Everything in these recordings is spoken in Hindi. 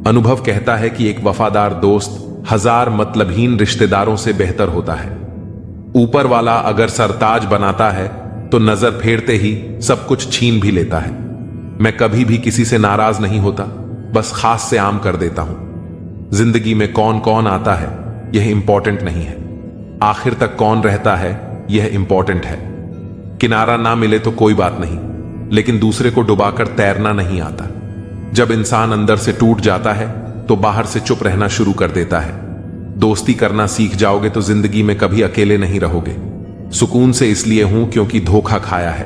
अनुभव कहता है कि एक वफादार दोस्त 1000 मतलबहीन रिश्तेदारों से बेहतर होता है। ऊपर वाला अगर सरताज बनाता है तो नजर फेरते ही सब कुछ छीन भी लेता है। मैं कभी भी किसी से नाराज नहीं होता, बस खास से आम कर देता हूं। जिंदगी में कौन कौन आता है यह इंपॉर्टेंट नहीं है, आखिर तक कौन रहता है यह इंपॉर्टेंट है। किनारा ना मिले तो कोई बात नहीं, लेकिन दूसरे को डुबाकर तैरना नहीं आता। जब इंसान अंदर से टूट जाता है तो बाहर से चुप रहना शुरू कर देता है। दोस्ती करना सीख जाओगे तो जिंदगी में कभी अकेले नहीं रहोगे। सुकून से इसलिए हूं क्योंकि धोखा खाया है।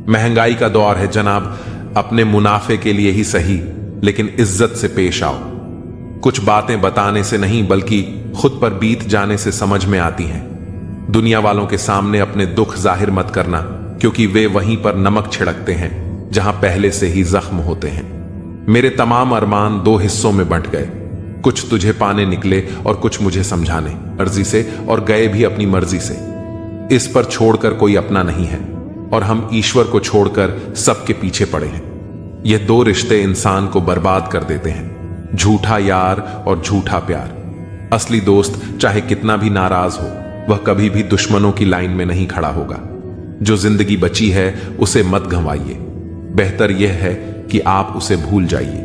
महंगाई का दौर है जनाब, अपने मुनाफे के लिए ही सही, लेकिन इज्जत से पेश आओ। कुछ बातें बताने से नहीं बल्कि खुद पर बीत जाने से समझ में आती हैं। दुनिया वालों के सामने अपने दुख जाहिर मत करना, क्योंकि वे वहीं पर नमक छिड़कते हैं जहां पहले से ही जख्म होते हैं। मेरे तमाम अरमान 2 हिस्सों में बंट गए, कुछ तुझे पाने निकले और कुछ मुझे समझाने मर्जी से, और गए भी अपनी मर्जी से। इस पर छोड़कर कोई अपना नहीं है, और हम ईश्वर को छोड़कर सबके पीछे पड़े हैं। यह 2 रिश्ते इंसान को बर्बाद कर देते हैं, झूठा यार और झूठा प्यार। असली दोस्त चाहे कितना भी नाराज हो, वह कभी भी दुश्मनों की लाइन में नहीं खड़ा होगा। जो जिंदगी बची है उसे मत गंवाइए, बेहतर यह है कि आप उसे भूल जाइए।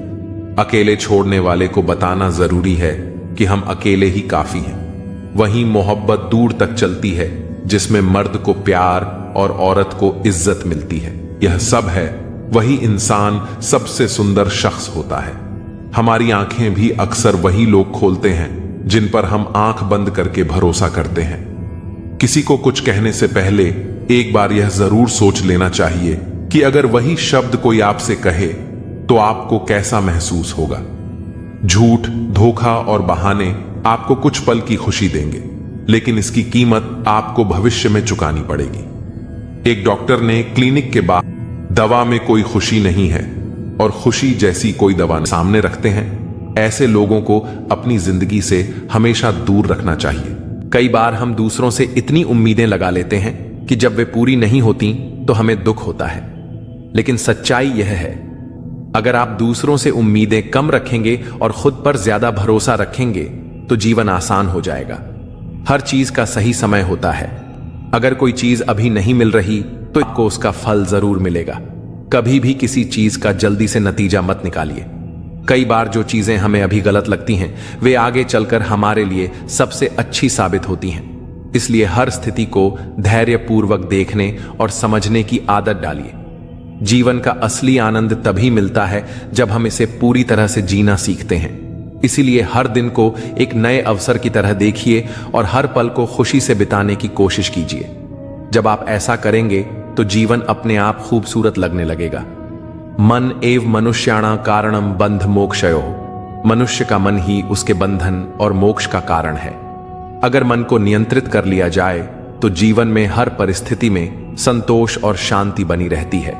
अकेले छोड़ने वाले को बताना जरूरी है कि हम अकेले ही काफी हैं। वहीं मोहब्बत दूर तक चलती है जिसमें मर्द को प्यार और औरत को इज्जत मिलती है। यह सब है, वही इंसान सबसे सुंदर शख्स होता है। हमारी आंखें भी अक्सर वही लोग खोलते हैं जिन पर हम आंख बंद करके भरोसा करते हैं। किसी को कुछ कहने से पहले एक बार यह जरूर सोच लेना चाहिए कि अगर वही शब्द कोई आपसे कहे तो आपको कैसा महसूस होगा। झूठ, धोखा और बहाने आपको कुछ पल की खुशी देंगे, लेकिन इसकी कीमत आपको भविष्य में चुकानी पड़ेगी। एक डॉक्टर ने क्लिनिक के बाद दवा में कोई खुशी नहीं है और खुशी जैसी कोई दवा सामने रखते हैं। ऐसे लोगों को अपनी जिंदगी से हमेशा दूर रखना चाहिए। कई बार हम दूसरों से इतनी उम्मीदें लगा लेते हैं कि जब वे पूरी नहीं होती तो हमें दुख होता है, लेकिन सच्चाई यह है, अगर आप दूसरों से उम्मीदें कम रखेंगे और खुद पर ज्यादा भरोसा रखेंगे तो जीवन आसान हो जाएगा। हर चीज का सही समय होता है। अगर कोई चीज अभी नहीं मिल रही तो आपको उसका फल जरूर मिलेगा। कभी भी किसी चीज का जल्दी से नतीजा मत निकालिए। कई बार जो चीजें हमें अभी गलत लगती हैं वे आगे चलकर हमारे लिए सबसे अच्छी साबित होती हैं। इसलिए हर स्थिति को धैर्यपूर्वक देखने और समझने की आदत डालिए। जीवन का असली आनंद तभी मिलता है जब हम इसे पूरी तरह से जीना सीखते हैं। इसीलिए हर दिन को एक नए अवसर की तरह देखिए और हर पल को खुशी से बिताने की कोशिश कीजिए। जब आप ऐसा करेंगे तो जीवन अपने आप खूबसूरत लगने लगेगा। मन एव मनुष्याणा कारणम बंध मोक्षयो। मनुष्य का मन ही उसके बंधन और मोक्ष का कारण है। अगर मन को नियंत्रित कर लिया जाए तो जीवन में हर परिस्थिति में संतोष और शांति बनी रहती है।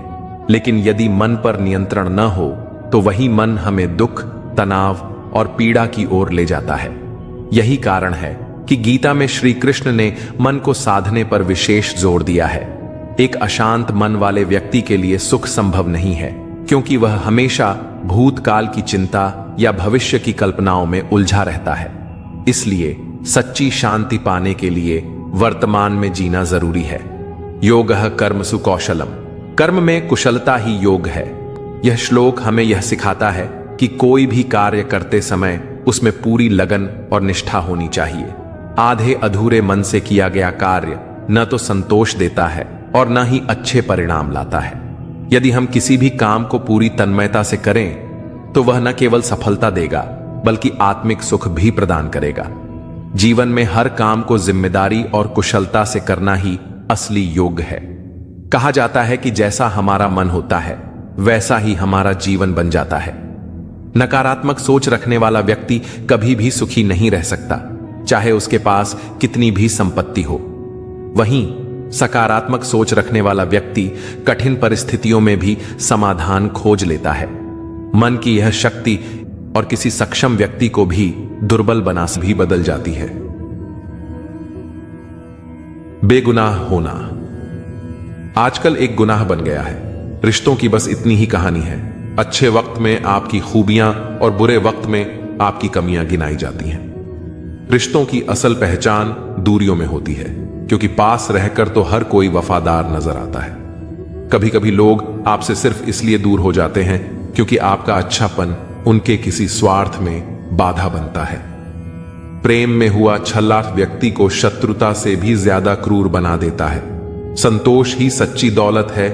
लेकिन यदि मन पर नियंत्रण न हो तो वही मन हमें दुख, तनाव और पीड़ा की ओर ले जाता है। यही कारण है कि गीता में श्री कृष्ण ने मन को साधने पर विशेष जोर दिया है। एक अशांत मन वाले व्यक्ति के लिए सुख संभव नहीं है, क्योंकि वह हमेशा भूतकाल की चिंता या भविष्य की कल्पनाओं में उलझा रहता है। इसलिए सच्ची शांति पाने के लिए वर्तमान में जीना जरूरी है। योगः कर्मसु कौशलम। कर्म में कुशलता ही योग है। यह श्लोक हमें यह सिखाता है कि कोई भी कार्य करते समय उसमें पूरी लगन और निष्ठा होनी चाहिए। आधे अधूरे मन से किया गया कार्य न तो संतोष देता है और न ही अच्छे परिणाम लाता है। यदि हम किसी भी काम को पूरी तन्मयता से करें तो वह न केवल सफलता देगा बल्कि आत्मिक सुख भी प्रदान करेगा। जीवन में हर काम को जिम्मेदारी और कुशलता से करना ही असली योग है। कहा जाता है कि जैसा हमारा मन होता है वैसा ही हमारा जीवन बन जाता है। नकारात्मक सोच रखने वाला व्यक्ति कभी भी सुखी नहीं रह सकता, चाहे उसके पास कितनी भी संपत्ति हो। वहीं सकारात्मक सोच रखने वाला व्यक्ति कठिन परिस्थितियों में भी समाधान खोज लेता है। मन की यह शक्ति और किसी सक्षम व्यक्ति को भी दुर्बल बना भी बदल जाती है। बेगुनाह होना आजकल एक गुनाह बन गया है। रिश्तों की बस इतनी ही कहानी है। अच्छे वक्त में आपकी खूबियां और बुरे वक्त में आपकी कमियां गिनाई जाती हैं। रिश्तों की असल पहचान दूरियों में होती है, क्योंकि पास रहकर तो हर कोई वफादार नजर आता है। कभी कभी लोग आपसे सिर्फ इसलिए दूर हो जाते हैं क्योंकि आपका अच्छापन उनके किसी स्वार्थ में बाधा बनता है। प्रेम में हुआ छल्ला व्यक्ति को शत्रुता से भी ज्यादा क्रूर बना देता है। संतोष ही सच्ची दौलत है,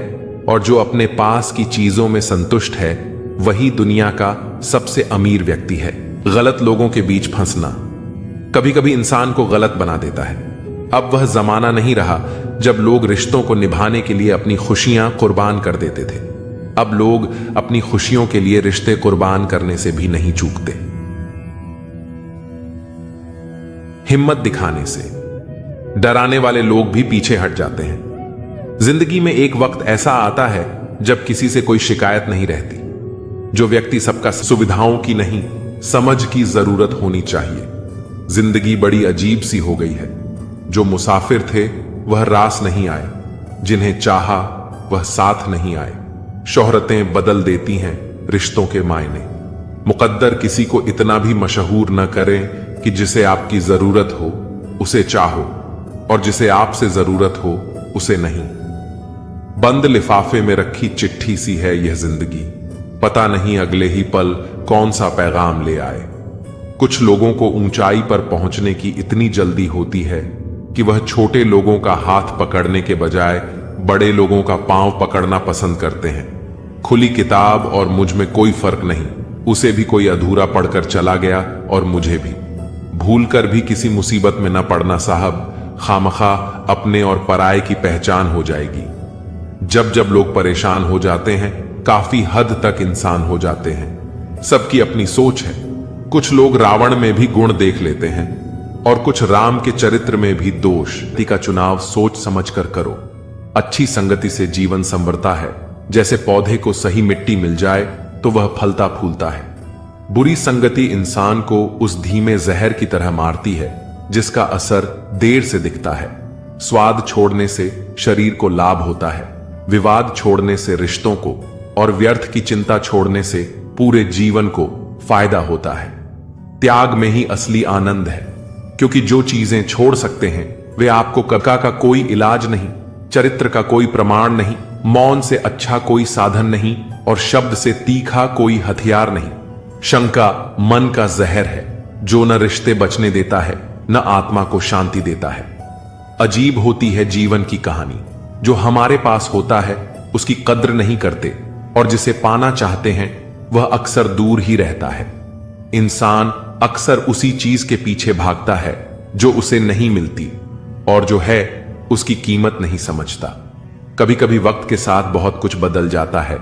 और जो अपने पास की चीजों में संतुष्ट है वही दुनिया का सबसे अमीर व्यक्ति है। गलत लोगों के बीच फंसना कभी कभी इंसान को गलत बना देता है। अब वह जमाना नहीं रहा जब लोग रिश्तों को निभाने के लिए अपनी खुशियां कुर्बान कर देते थे। अब लोग अपनी खुशियों के लिए रिश्ते कुर्बान करने से भी नहीं चूकते। हिम्मत दिखाने से डराने वाले लोग भी पीछे हट जाते हैं। जिंदगी में एक वक्त ऐसा आता है जब किसी से कोई शिकायत नहीं रहती। जो व्यक्ति सबका सुविधाओं की नहीं, समझ की जरूरत होनी चाहिए। जिंदगी बड़ी अजीब सी हो गई है। जो मुसाफिर थे वह रास नहीं आए, जिन्हें चाहा वह साथ नहीं आए। शोहरतें बदल देती हैं रिश्तों के मायने। मुकद्दर किसी को इतना भी मशहूर न करें कि जिसे आपकी जरूरत हो उसे चाहो, और जिसे आपसे जरूरत हो उसे नहीं। बंद लिफाफे में रखी चिट्ठी सी है यह जिंदगी, पता नहीं अगले ही पल कौन सा पैगाम ले आए। कुछ लोगों को ऊंचाई पर पहुंचने की इतनी जल्दी होती है कि वह छोटे लोगों का हाथ पकड़ने के बजाय बड़े लोगों का पांव पकड़ना पसंद करते हैं। खुली किताब और मुझ में कोई फर्क नहीं, उसे भी कोई अधूरा पढ़कर चला गया और मुझे भी। भूलकर भी किसी मुसीबत में न पड़ना साहब, खामखा अपने और पराये की पहचान हो जाएगी। जब जब लोग परेशान हो जाते हैं, काफी हद तक इंसान हो जाते हैं। सबकी अपनी सोच है। कुछ लोग रावण में भी गुण देख लेते हैं और कुछ राम के चरित्र में भी दोष। का चुनाव सोच समझकर करो। अच्छी संगति से जीवन संवरता है। जैसे पौधे को सही मिट्टी मिल जाए तो वह फलता फूलता है। बुरी संगति इंसान को उस धीमे जहर की तरह मारती है जिसका असर देर से दिखता है। स्वाद छोड़ने से शरीर को लाभ होता है, विवाद छोड़ने से रिश्तों को, और व्यर्थ की चिंता छोड़ने से पूरे जीवन को फायदा होता है। त्याग में ही असली आनंद है, क्योंकि जो चीजें छोड़ सकते हैं वे आपको कका का कोई इलाज नहीं, चरित्र का कोई प्रमाण नहीं, मौन से अच्छा कोई साधन नहीं, और शब्द से तीखा कोई हथियार नहीं। शंका मन का जहर है जो न रिश्ते बचने देता है न आत्मा को शांति देता है। अजीब होती है जीवन की कहानी। जो हमारे पास होता है उसकी कद्र नहीं करते, और जिसे पाना चाहते हैं वह अक्सर दूर ही रहता है। इंसान अक्सर उसी चीज के पीछे भागता है जो उसे नहीं मिलती, और जो है उसकी कीमत नहीं समझता। कभी कभी वक्त के साथ बहुत कुछ बदल जाता है,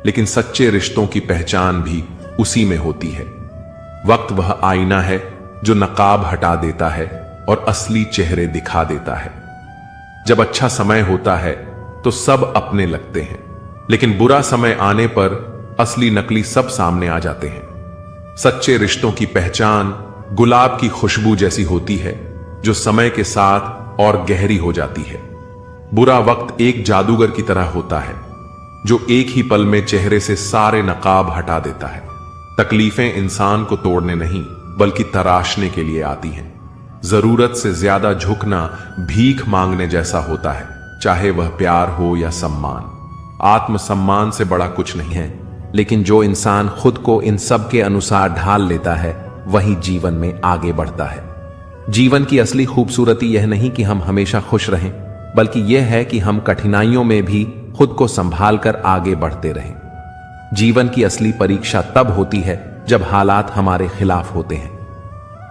लेकिन सच्चे रिश्तों की पहचान भी उसी में होती है। वक्त वह आईना है जो नकाब हटा देता है और असली चेहरे दिखा देता है। जब अच्छा समय होता है तो सब अपने लगते हैं, लेकिन बुरा समय आने पर असली नकली सब सामने आ जाते हैं। सच्चे रिश्तों की पहचान गुलाब की खुशबू जैसी होती है जो समय के साथ और गहरी हो जाती है। बुरा वक्त एक जादूगर की तरह होता है जो एक ही पल में चेहरे से सारे नकाब हटा देता है। तकलीफें इंसान को तोड़ने नहीं बल्कि तराशने के लिए आती हैं। जरूरत से ज्यादा झुकना भीख मांगने जैसा होता है, चाहे वह प्यार हो या सम्मान। आत्मसम्मान से बड़ा कुछ नहीं है, लेकिन जो इंसान खुद को इन सब के अनुसार ढाल लेता है वही जीवन में आगे बढ़ता है। जीवन की असली खूबसूरती यह नहीं कि हम हमेशा खुश रहें, बल्कि यह है कि हम कठिनाइयों में भी खुद को संभाल कर आगे बढ़ते रहें। जीवन की असली परीक्षा तब होती है जब हालात हमारे खिलाफ होते हैं।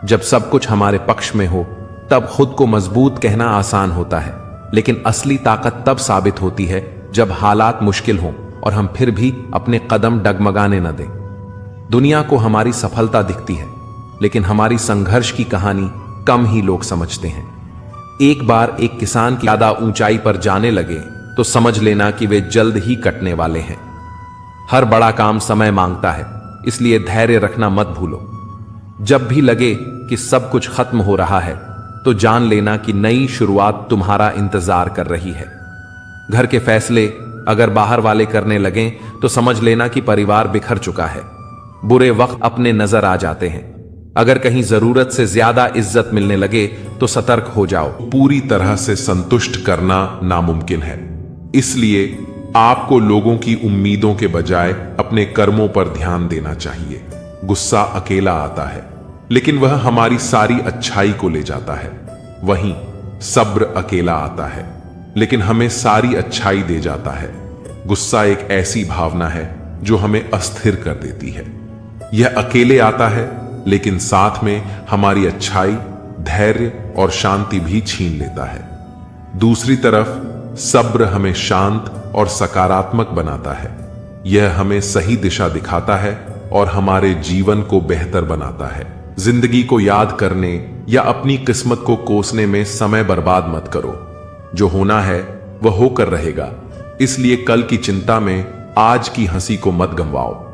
जब सब कुछ हमारे पक्ष में हो तब खुद को मजबूत कहना आसान होता है, लेकिन असली ताकत तब साबित होती है जब हालात मुश्किल हों और हम फिर भी अपने कदम डगमगाने न दें। दुनिया को हमारी सफलता दिखती है, लेकिन हमारी संघर्ष की कहानी कम ही लोग समझते हैं। एक बार एक किसान की ज्यादा ऊंचाई पर जाने लगे तो समझ लेना कि वे जल्द ही कटने वाले हैं। हर बड़ा काम समय मांगता है, इसलिए धैर्य रखना मत भूलो। जब भी लगे कि सब कुछ खत्म हो रहा है तो जान लेना कि नई शुरुआत तुम्हारा इंतजार कर रही है। घर के फैसले अगर बाहर वाले करने लगें तो समझ लेना कि परिवार बिखर चुका है। बुरे वक्त अपने नजर आ जाते हैं। अगर कहीं जरूरत से ज्यादा इज्जत मिलने लगे तो सतर्क हो जाओ। पूरी तरह से संतुष्ट करना नामुमकिन है, इसलिए आपको लोगों की उम्मीदों के बजाय अपने कर्मों पर ध्यान देना चाहिए। गुस्सा अकेला आता है, लेकिन वह हमारी सारी अच्छाई को ले जाता है। वहीं सब्र अकेला आता है, लेकिन हमें सारी अच्छाई दे जाता है। गुस्सा एक ऐसी भावना है जो हमें अस्थिर कर देती है। यह अकेले आता है, लेकिन साथ में हमारी अच्छाई, धैर्य और शांति भी छीन लेता है। दूसरी तरफ सब्र हमें शांत और सकारात्मक बनाता है। यह हमें सही दिशा दिखाता है और हमारे जीवन को बेहतर बनाता है। जिंदगी को याद करने या अपनी किस्मत को कोसने में समय बर्बाद मत करो। जो होना है वह होकर रहेगा, इसलिए कल की चिंता में आज की हंसी को मत गंवाओ।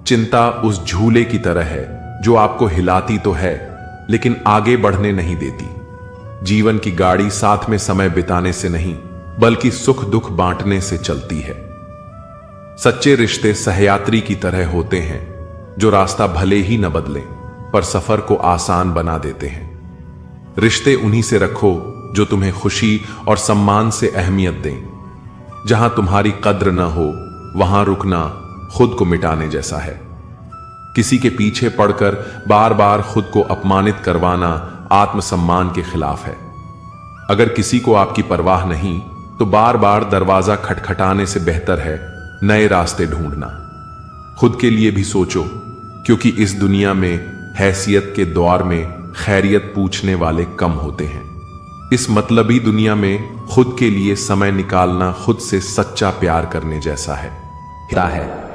चिंता उस झूले की तरह है जो आपको हिलाती तो है, लेकिन आगे बढ़ने नहीं देती। जीवन की गाड़ी साथ में समय बिताने से नहीं, बल्कि सुख दुख बांटने से चलती है। सच्चे रिश्ते सहयात्री की तरह होते हैं, जो रास्ता भले ही न बदलें, पर सफर को आसान बना देते हैं। रिश्ते उन्हीं से रखो जो तुम्हें खुशी और सम्मान से अहमियत दें। जहां तुम्हारी कद्र न हो, वहां रुकना खुद को मिटाने जैसा है। किसी के पीछे पड़कर बार बार खुद को अपमानित करवाना आत्मसम्मान के खिलाफ है। अगर किसी को आपकी परवाह नहीं, तो बार बार दरवाजा खटखटाने से बेहतर है नए रास्ते ढूंढना। खुद के लिए भी सोचो, क्योंकि इस दुनिया में हैसियत के दौर में खैरियत पूछने वाले कम होते हैं। इस मतलबी दुनिया में खुद के लिए समय निकालना खुद से सच्चा प्यार करने जैसा है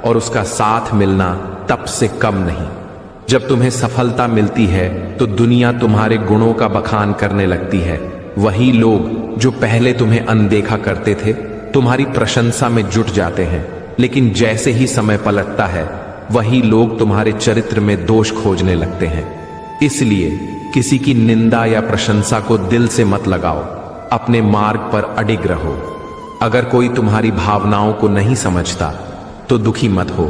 और उसका साथ मिलना तब से कम नहीं। जब तुम्हें सफलता मिलती है तो दुनिया तुम्हारे गुणों का बखान करने लगती है। वही लोग जो पहले तुम्हें अनदेखा करते थे, तुम्हारी प्रशंसा में जुट जाते हैं। लेकिन जैसे ही समय पलटता है, वही लोग तुम्हारे चरित्र में दोष खोजने लगते हैं। इसलिए किसी की निंदा या प्रशंसा को दिल से मत लगाओ, अपने मार्ग पर अडिग रहो। अगर कोई तुम्हारी भावनाओं को नहीं समझता तो दुखी मत हो,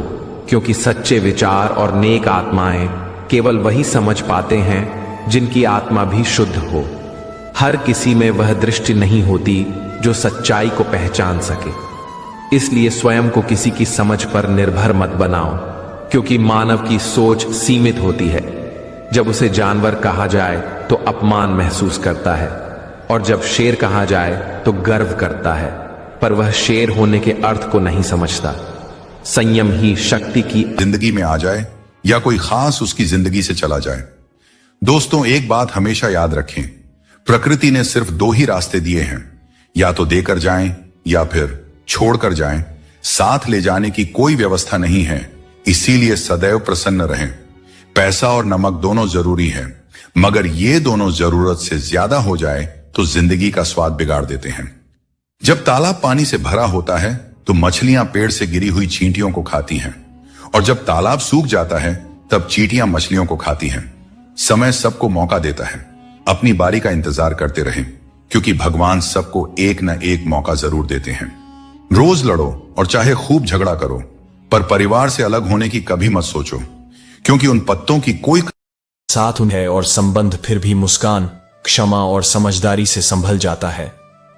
क्योंकि सच्चे विचार और नेक आत्माएं केवल वही समझ पाते हैं जिनकी आत्मा भी शुद्ध हो। हर किसी में वह दृष्टि नहीं होती जो सच्चाई को पहचान सके। इसलिए स्वयं को किसी की समझ पर निर्भर मत बनाओ, क्योंकि मानव की सोच सीमित होती है। जब उसे जानवर कहा जाए तो अपमान महसूस करता है, और जब शेर कहा जाए तो गर्व करता है, पर वह शेर होने के अर्थ को नहीं समझता। संयम ही शक्ति की जिंदगी में आ जाए या कोई खास उसकी जिंदगी से चला जाए। दोस्तों, एक बात हमेशा याद रखें, प्रकृति ने सिर्फ दो ही रास्ते दिए हैं, या तो देकर जाएं या फिर छोड़कर जाएं। साथ ले जाने की कोई व्यवस्था नहीं है, इसीलिए सदैव प्रसन्न रहें। पैसा और नमक दोनों जरूरी हैं, मगर ये दोनों जरूरत से ज्यादा हो जाए तो जिंदगी का स्वाद बिगाड़ देते हैं। जब तालाब पानी से भरा होता है तो मछलियां पेड़ से गिरी हुई चींटियों को खाती हैं, और जब तालाब सूख जाता है तब चींटियां मछलियों को खाती हैं। समय सबको मौका देता है, अपनी बारी का इंतजार करते रहें, क्योंकि भगवान सबको एक न एक मौका जरूर देते हैं। रोज लड़ो और चाहे खूब झगड़ा करो, पर परिवार से अलग होने की कभी मत सोचो, क्योंकि उन पत्तों की कोई साथ उन्हें और संबंध फिर भी मुस्कान, क्षमा और समझदारी से संभल जाता है,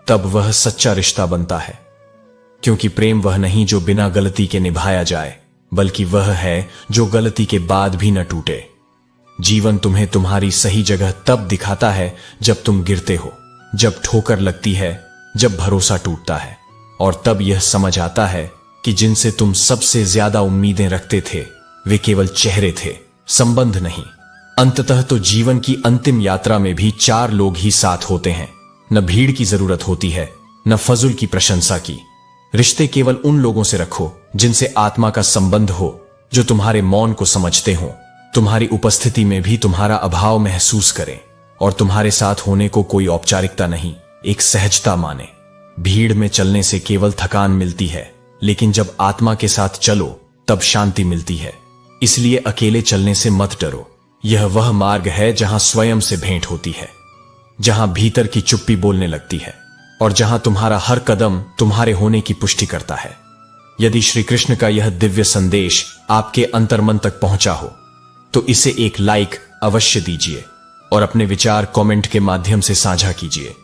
तब वह सच्चा रिश्ता बनता है। क्योंकि प्रेम वह नहीं जो बिना गलती के निभाया जाए, बल्कि वह है जो गलती के बाद भी न टूटे। जीवन तुम्हें तुम्हारी सही जगह तब दिखाता है जब तुम गिरते हो, जब ठोकर लगती है, जब भरोसा टूटता है, और तब यह समझ आता है कि जिनसे तुम सबसे ज्यादा उम्मीदें रखते थे वे केवल चेहरे थे, संबंध नहीं। अंततः तो जीवन की अंतिम यात्रा में भी चार लोग ही साथ होते हैं। न भीड़ की जरूरत होती है, न फजूल की प्रशंसा की। रिश्ते केवल उन लोगों से रखो जिनसे आत्मा का संबंध हो, जो तुम्हारे मौन को समझते हो, तुम्हारी उपस्थिति में भी तुम्हारा अभाव महसूस करें, और तुम्हारे साथ होने को कोई औपचारिकता नहीं, एक सहजता माने। भीड़ में चलने से केवल थकान मिलती है, लेकिन जब आत्मा के साथ चलो तब शांति मिलती है। इसलिए अकेले चलने से मत डरो। यह वह मार्ग है जहां स्वयं से भेंट होती है, जहां भीतर की चुप्पी बोलने लगती है। और जहां तुम्हारा हर कदम तुम्हारे होने की पुष्टि करता है। यदि श्री कृष्ण का यह दिव्य संदेश आपके अंतर्मन तक पहुंचा हो तो इसे एक लाइक अवश्य दीजिए और अपने विचार कमेंट के माध्यम से साझा कीजिए,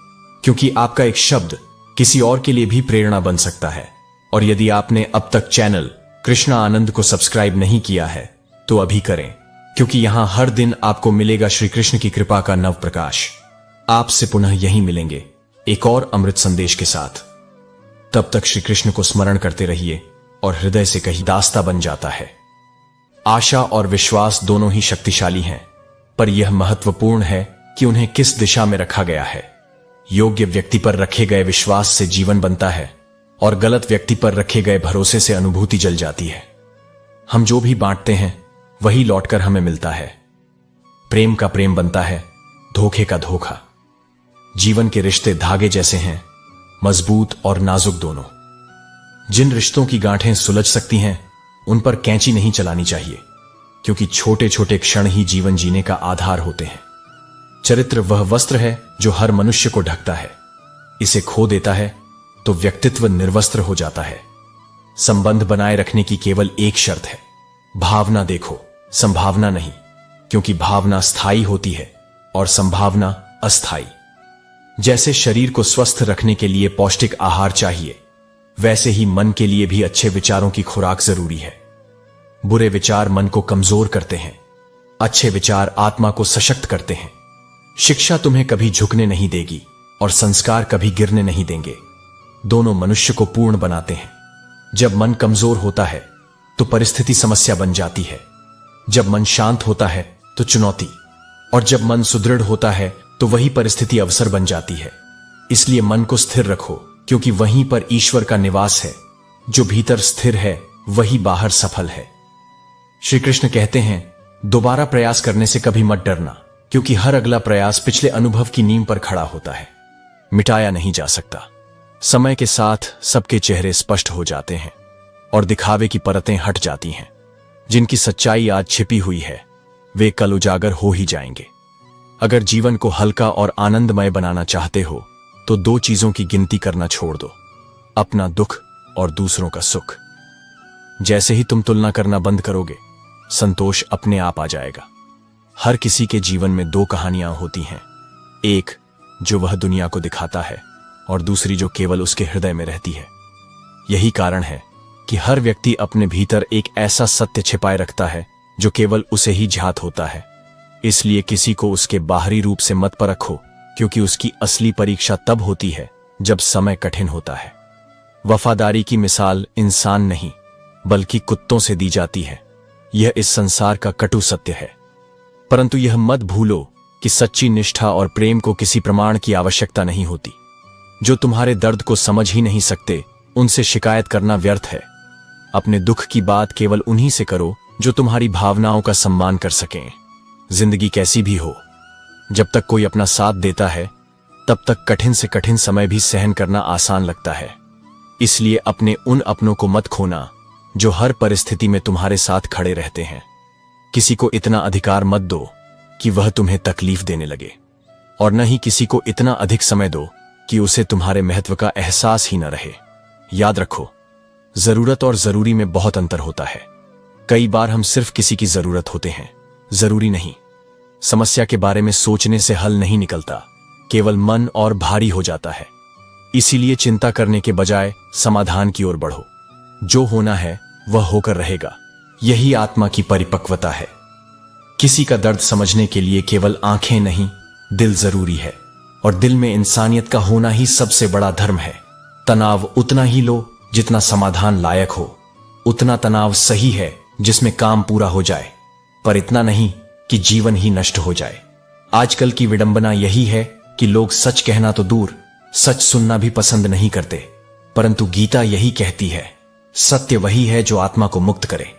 क्योंकि आपका एक शब्द किसी और के लिए भी प्रेरणा बन सकता है। और यदि आपने अब तक चैनल कृष्णा आनंद को सब्सक्राइब नहीं किया है तो अभी करें, क्योंकि यहां हर दिन आपको मिलेगा श्री कृष्ण की कृपा का नव प्रकाश। आपसे पुनः यहीं मिलेंगे एक और अमृत संदेश के साथ। तब तक श्री कृष्ण को स्मरण करते रहिए और हृदय से कहीं दास्ता बन जाता है। आशा और विश्वास दोनों ही शक्तिशाली हैं, पर यह महत्वपूर्ण है कि उन्हें किस दिशा में रखा गया है। योग्य व्यक्ति पर रखे गए विश्वास से जीवन बनता है और गलत व्यक्ति पर रखे गए भरोसे से अनुभूति जल जाती है। हम जो भी बांटते हैं वही लौटकर हमें मिलता है। प्रेम का प्रेम बनता है, धोखे का धोखा। जीवन के रिश्ते धागे जैसे हैं, मजबूत और नाजुक दोनों। जिन रिश्तों की गांठें सुलझ सकती हैं उन पर कैंची नहीं चलानी चाहिए, क्योंकि छोटे छोटे क्षण ही जीवन जीने का आधार होते हैं। चरित्र वह वस्त्र है जो हर मनुष्य को ढकता है। इसे खो देता है तो व्यक्तित्व निर्वस्त्र हो जाता है। संबंध बनाए रखने की केवल एक शर्त है, भावना देखो, संभावना नहीं, क्योंकि भावना स्थायी होती है और संभावना अस्थायी। जैसे शरीर को स्वस्थ रखने के लिए पौष्टिक आहार चाहिए, वैसे ही मन के लिए भी अच्छे विचारों की खुराक जरूरी है। बुरे विचार मन को कमजोर करते हैं, अच्छे विचार आत्मा को सशक्त करते हैं। शिक्षा तुम्हें कभी झुकने नहीं देगी और संस्कार कभी गिरने नहीं देंगे। दोनों मनुष्य को पूर्ण बनाते हैं। जब मन कमजोर होता है तो परिस्थिति समस्या बन जाती है। जब मन शांत होता है तो चुनौती, और जब मन सुदृढ़ होता है तो वही परिस्थिति अवसर बन जाती है। इसलिए मन को स्थिर रखो, क्योंकि वहीं पर ईश्वर का निवास है। जो भीतर स्थिर है वही बाहर सफल है। श्री कृष्ण कहते हैं, दोबारा प्रयास करने से कभी मत डरना, क्योंकि हर अगला प्रयास पिछले अनुभव की नींव पर खड़ा होता है, मिटाया नहीं जा सकता। समय के साथ सबके चेहरे स्पष्ट हो जाते हैं और दिखावे की परतें हट जाती हैं। जिनकी सच्चाई आज छिपी हुई है वे कल उजागर हो ही जाएंगे। अगर जीवन को हल्का और आनंदमय बनाना चाहते हो तो दो चीजों की गिनती करना छोड़ दो, अपना दुख और दूसरों का सुख। जैसे ही तुम तुलना करना बंद करोगे, संतोष अपने आप आ जाएगा। हर किसी के जीवन में दो कहानियां होती हैं, एक जो वह दुनिया को दिखाता है और दूसरी जो केवल उसके हृदय में रहती है। यही कारण है कि हर व्यक्ति अपने भीतर एक ऐसा सत्य छिपाए रखता है जो केवल उसे ही ज्ञात होता है। इसलिए किसी को उसके बाहरी रूप से मत परखो, क्योंकि उसकी असली परीक्षा तब होती है जब समय कठिन होता है। वफादारी की मिसाल इंसान नहीं बल्कि कुत्तों से दी जाती है। यह इस संसार का कटु सत्य है। परंतु यह मत भूलो कि सच्ची निष्ठा और प्रेम को किसी प्रमाण की आवश्यकता नहीं होती। जो तुम्हारे दर्द को समझ ही नहीं सकते उनसे शिकायत करना व्यर्थ है। अपने दुख की बात केवल उन्हीं से करो जो तुम्हारी भावनाओं का सम्मान कर सकें। जिंदगी कैसी भी हो, जब तक कोई अपना साथ देता है तब तक कठिन से कठिन समय भी सहन करना आसान लगता है। इसलिए अपने उन अपनों को मत खोना जो हर परिस्थिति में तुम्हारे साथ खड़े रहते हैं। किसी को इतना अधिकार मत दो कि वह तुम्हें तकलीफ देने लगे, और न ही किसी को इतना अधिक समय दो कि उसे तुम्हारे महत्व का एहसास ही न रहे। याद रखो, जरूरत और जरूरी में बहुत अंतर होता है। कई बार हम सिर्फ किसी की जरूरत होते हैं, जरूरी नहीं। समस्या के बारे में सोचने से हल नहीं निकलता, केवल मन और भारी हो जाता है। इसीलिए चिंता करने के बजाय समाधान की ओर बढ़ो। जो होना है वह होकर रहेगा। यही आत्मा की परिपक्वता है। किसी का दर्द समझने के लिए केवल आंखें नहीं, दिल जरूरी है, और दिल में इंसानियत का होना ही सबसे बड़ा धर्म है। तनाव उतना ही लो जितना समाधान लायक हो। उतना तनाव सही है जिसमें काम पूरा हो जाए, पर इतना नहीं कि जीवन ही नष्ट हो जाए। आजकल की विडंबना यही है कि लोग सच कहना तो दूर, सच सुनना भी पसंद नहीं करते। परंतु गीता यही कहती है, सत्य वही है जो आत्मा को मुक्त करे,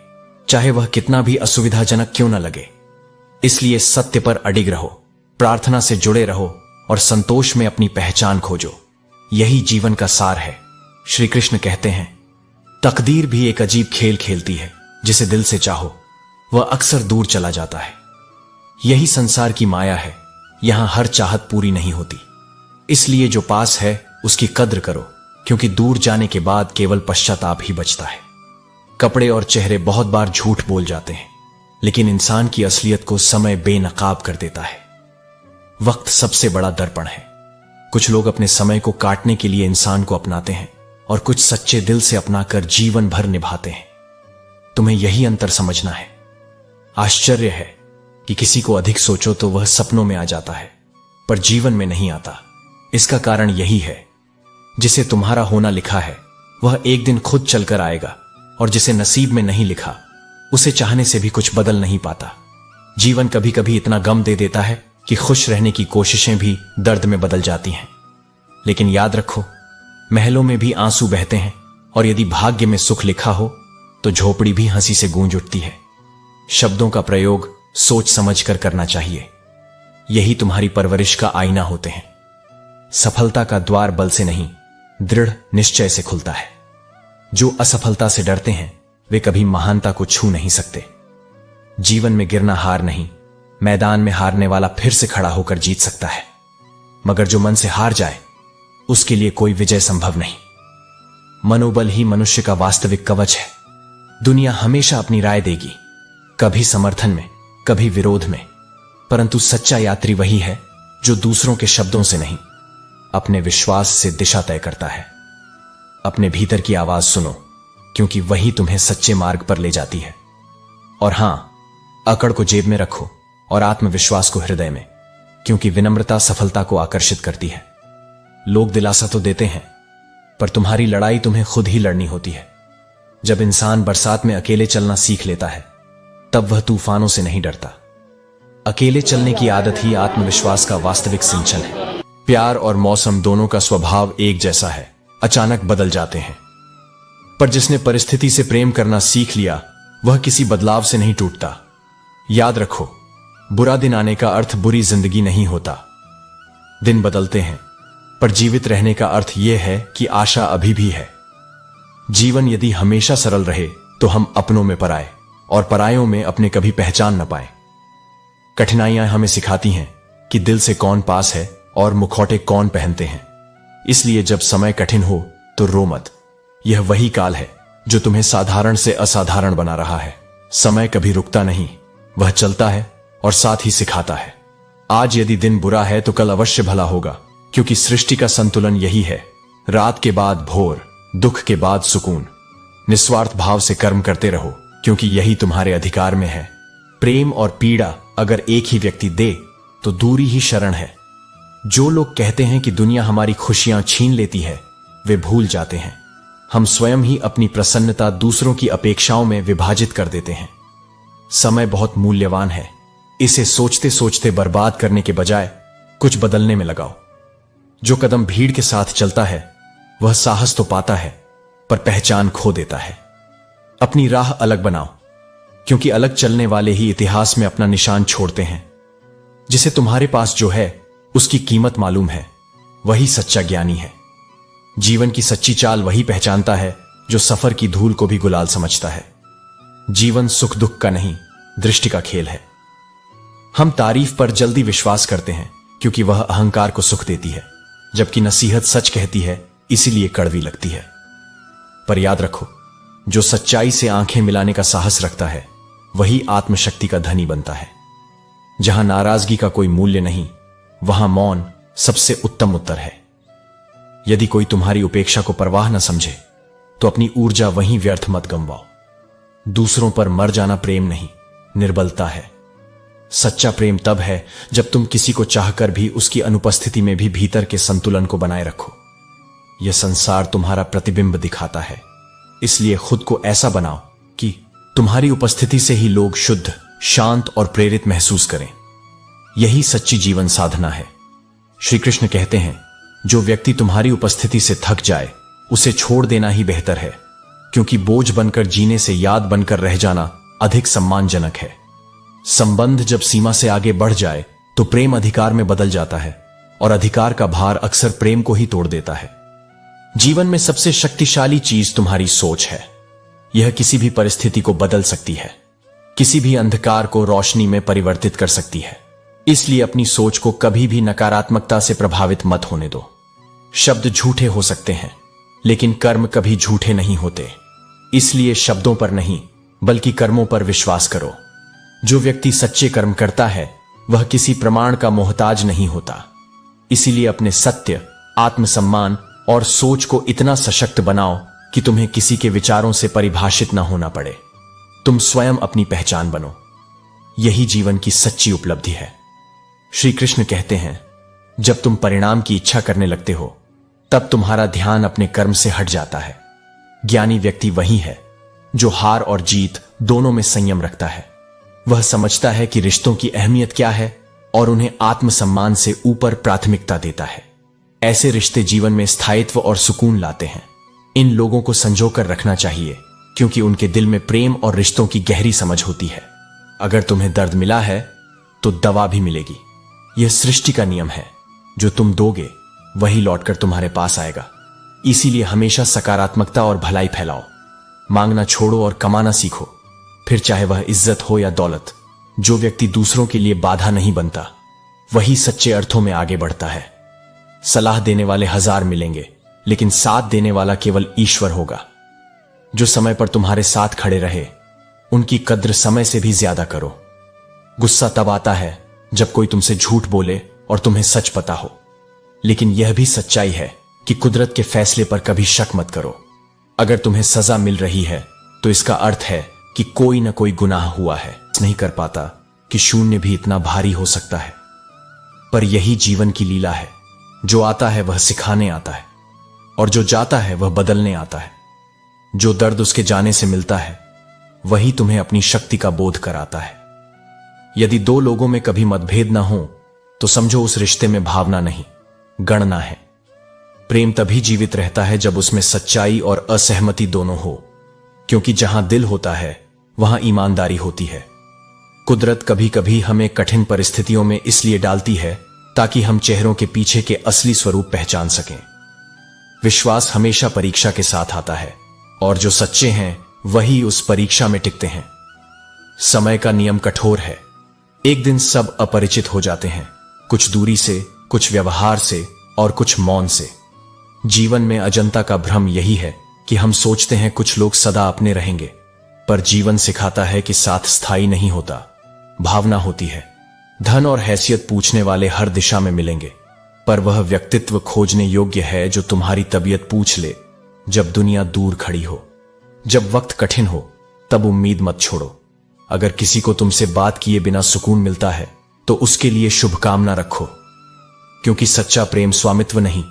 चाहे वह कितना भी असुविधाजनक क्यों न लगे। इसलिए सत्य पर अडिग रहो, प्रार्थना से जुड़े रहो और संतोष में अपनी पहचान खोजो। यही जीवन का सार है। श्री कृष्ण कहते हैं, तकदीर भी एक अजीब खेल खेलती है। जिसे दिल से चाहो वह अक्सर दूर चला जाता है। यही संसार की माया है। यहां हर चाहत पूरी नहीं होती। इसलिए जो पास है उसकी कद्र करो, क्योंकि दूर जाने के बाद केवल पश्चाताप ही बचता है। कपड़े और चेहरे बहुत बार झूठ बोल जाते हैं, लेकिन इंसान की असलियत को समय बेनकाब कर देता है। वक्त सबसे बड़ा दर्पण है। कुछ लोग अपने समय को काटने के लिए इंसान को अपनाते हैं और कुछ सच्चे दिल से अपनाकर जीवन भर निभाते हैं। तुम्हें यही अंतर समझना है। आश्चर्य है कि किसी को अधिक सोचो तो वह सपनों में आ जाता है, पर जीवन में नहीं आता। इसका कारण यही है, जिसे तुम्हारा होना लिखा है वह एक दिन खुद चलकर आएगा, और जिसे नसीब में नहीं लिखा उसे चाहने से भी कुछ बदल नहीं पाता। जीवन कभी कभी इतना गम दे देता है कि खुश रहने की कोशिशें भी दर्द में बदल जाती हैं। लेकिन याद रखो, महलों में भी आंसू बहते हैं, और यदि भाग्य में सुख लिखा हो तो झोपड़ी भी हंसी से गूंज उठती है। शब्दों का प्रयोग सोच समझ कर करना चाहिए। यही तुम्हारी परवरिश का आईना होते हैं। सफलता का द्वार बल से नहीं, दृढ़ निश्चय से खुलता है। जो असफलता से डरते हैं वे कभी महानता को छू नहीं सकते। जीवन में गिरना हार नहीं, मैदान में हारने वाला फिर से खड़ा होकर जीत सकता है, मगर जो मन से हार जाए उसके लिए कोई विजय संभव नहीं। मनोबल ही मनुष्य का वास्तविक कवच है। दुनिया हमेशा अपनी राय देगी, कभी समर्थन में, कभी विरोध में, परंतु सच्चा यात्री वही है जो दूसरों के शब्दों से नहीं, अपने विश्वास से दिशा तय करता है। अपने भीतर की आवाज सुनो, क्योंकि वही तुम्हें सच्चे मार्ग पर ले जाती है। और हां, अकड़ को जेब में रखो और आत्मविश्वास को हृदय में, क्योंकि विनम्रता सफलता को आकर्षित करती है। लोग दिलासा तो देते हैं, पर तुम्हारी लड़ाई तुम्हें खुद ही लड़नी होती है। जब इंसान बरसात में अकेले चलना सीख लेता है, तब वह तूफानों से नहीं डरता। अकेले चलने की आदत ही आत्मविश्वास का वास्तविक सिंचन है। प्यार और मौसम दोनों का स्वभाव एक जैसा है, अचानक बदल जाते हैं, पर जिसने परिस्थिति से प्रेम करना सीख लिया वह किसी बदलाव से नहीं टूटता। याद रखो, बुरा दिन आने का अर्थ बुरी जिंदगी नहीं होता। दिन बदलते हैं, पर जीवित रहने का अर्थ यह है कि आशा अभी भी है। जीवन यदि हमेशा सरल रहे तो हम अपनों में पराए और परायों में अपने कभी पहचान न पाए। कठिनाइयां हमें सिखाती हैं कि दिल से कौन पास है और मुखौटे कौन पहनते हैं। इसलिए जब समय कठिन हो तो रो मत। यह वही काल है जो तुम्हें साधारण से असाधारण बना रहा है। समय कभी रुकता नहीं, वह चलता है और साथ ही सिखाता है। आज यदि दिन बुरा है तो कल अवश्य भला होगा, क्योंकि सृष्टि का संतुलन यही है। रात के बाद भोर, दुख के बाद सुकून। निस्वार्थ भाव से कर्म करते रहो, क्योंकि यही तुम्हारे अधिकार में है। प्रेम और पीड़ा अगर एक ही व्यक्ति दे तो दूरी ही शरण है। जो लोग कहते हैं कि दुनिया हमारी खुशियां छीन लेती है, वे भूल जाते हैं हम स्वयं ही अपनी प्रसन्नता दूसरों की अपेक्षाओं में विभाजित कर देते हैं। समय बहुत मूल्यवान है, इसे सोचते सोचते बर्बाद करने के बजाय कुछ बदलने में लगाओ। जो कदम भीड़ के साथ चलता है वह साहस तो पाता है, पर पहचान खो देता है। अपनी राह अलग बनाओ, क्योंकि अलग चलने वाले ही इतिहास में अपना निशान छोड़ते हैं। जिसे तुम्हारे पास जो है उसकी कीमत मालूम है, वही सच्चा ज्ञानी है। जीवन की सच्ची चाल वही पहचानता है जो सफर की धूल को भी गुलाल समझता है। जीवन सुख दुख का नहीं, दृष्टि का खेल है। हम तारीफ पर जल्दी विश्वास करते हैं क्योंकि वह अहंकार को सुख देती है, जबकि नसीहत सच कहती है, इसीलिए कड़वी लगती है। पर याद रखो, जो सच्चाई से आंखें मिलाने का साहस रखता है वही आत्मशक्ति का धनी बनता है। जहां नाराजगी का कोई मूल्य नहीं, वहां मौन सबसे उत्तम उत्तर है। यदि कोई तुम्हारी उपेक्षा को परवाह न समझे तो अपनी ऊर्जा वहीं व्यर्थ मत गंवाओ। दूसरों पर मर जाना प्रेम नहीं, निर्बलता है। सच्चा प्रेम तब है जब तुम किसी को चाहकर भी उसकी अनुपस्थिति में भी भीतर के संतुलन को बनाए रखो। यह संसार तुम्हारा प्रतिबिंब दिखाता है, इसलिए खुद को ऐसा बनाओ कि तुम्हारी उपस्थिति से ही लोग शुद्ध, शांत और प्रेरित महसूस करें। यही सच्ची जीवन साधना है। श्री कृष्ण कहते हैं, जो व्यक्ति तुम्हारी उपस्थिति से थक जाए उसे छोड़ देना ही बेहतर है, क्योंकि बोझ बनकर जीने से याद बनकर रह जाना अधिक सम्मानजनक है। संबंध जब सीमा से आगे बढ़ जाए तो प्रेम अधिकार में बदल जाता है, और अधिकार का भार अक्सर प्रेम को ही तोड़ देता है। जीवन में सबसे शक्तिशाली चीज तुम्हारी सोच है। यह किसी भी परिस्थिति को बदल सकती है, किसी भी अंधकार को रोशनी में परिवर्तित कर सकती है। इसलिए अपनी सोच को कभी भी नकारात्मकता से प्रभावित मत होने दो। शब्द झूठे हो सकते हैं, लेकिन कर्म कभी झूठे नहीं होते। इसलिए शब्दों पर नहीं, बल्कि कर्मों पर विश्वास करो। जो व्यक्ति सच्चे कर्म करता है वह किसी प्रमाण का मोहताज नहीं होता। इसीलिए अपने सत्य, आत्मसम्मान और सोच को इतना सशक्त बनाओ कि तुम्हें किसी के विचारों से परिभाषित न होना पड़े। तुम स्वयं अपनी पहचान बनो। यही जीवन की सच्ची उपलब्धि है। श्री कृष्ण कहते हैं, जब तुम परिणाम की इच्छा करने लगते हो तब तुम्हारा ध्यान अपने कर्म से हट जाता है। ज्ञानी व्यक्ति वही है जो हार और जीत दोनों में संयम रखता है। वह समझता है कि रिश्तों की अहमियत क्या है और उन्हें आत्मसम्मान से ऊपर प्राथमिकता देता है। ऐसे रिश्ते जीवन में स्थायित्व और सुकून लाते हैं। इन लोगों को संजोकर रखना चाहिए, क्योंकि उनके दिल में प्रेम और रिश्तों की गहरी समझ होती है। अगर तुम्हें दर्द मिला है तो दवा भी मिलेगी। यह सृष्टि का नियम है। जो तुम दोगे वही लौटकर तुम्हारे पास आएगा। इसीलिए हमेशा सकारात्मकता और भलाई फैलाओ। मांगना छोड़ो और कमाना सीखो, फिर चाहे वह इज्जत हो या दौलत। जो व्यक्ति दूसरों के लिए बाधा नहीं बनता वही सच्चे अर्थों में आगे बढ़ता है। सलाह देने वाले 1000 मिलेंगे, लेकिन साथ देने वाला केवल ईश्वर होगा। जो समय पर तुम्हारे साथ खड़े रहे उनकी कद्र समय से भी ज्यादा करो। गुस्सा तब आता है जब कोई तुमसे झूठ बोले और तुम्हें सच पता हो, लेकिन यह भी सच्चाई है कि कुदरत के फैसले पर कभी शक मत करो। अगर तुम्हें सजा मिल रही है तो इसका अर्थ है कि कोई ना कोई गुनाह हुआ है। नहीं कर पाता कि शून्य भी इतना भारी हो सकता है। पर यही जीवन की लीला है। जो आता है वह सिखाने आता है, और जो जाता है वह बदलने आता है। जो दर्द उसके जाने से मिलता है वही तुम्हें अपनी शक्ति का बोध कराता है। यदि 2 लोगों में कभी मतभेद ना हो तो समझो उस रिश्ते में भावना नहीं, गणना है। प्रेम तभी जीवित रहता है जब उसमें सच्चाई और असहमति दोनों हो, क्योंकि जहां दिल होता है वहां ईमानदारी होती है। कुदरत कभी कभी हमें कठिन परिस्थितियों में इसलिए डालती है ताकि हम चेहरों के पीछे के असली स्वरूप पहचान सकें। विश्वास हमेशा परीक्षा के साथ आता है, और जो सच्चे हैं वही उस परीक्षा में टिकते हैं। समय का नियम कठोर है। एक दिन सब अपरिचित हो जाते हैं, कुछ दूरी से, कुछ व्यवहार से और कुछ मौन से। जीवन में अजंता का भ्रम यही है कि हम सोचते हैं कुछ लोग सदा अपने रहेंगे, पर जीवन सिखाता है कि साथ स्थायी नहीं होता, भावना होती है। धन और हैसियत पूछने वाले हर दिशा में मिलेंगे, पर वह व्यक्तित्व खोजने योग्य है जो तुम्हारी तबीयत पूछ ले जब दुनिया दूर खड़ी हो। जब वक्त कठिन हो तब उम्मीद मत छोड़ो। अगर किसी को तुमसे बात किए बिना सुकून मिलता है तो उसके लिए शुभकामना रखो, क्योंकि सच्चा प्रेम स्वामित्व नहीं,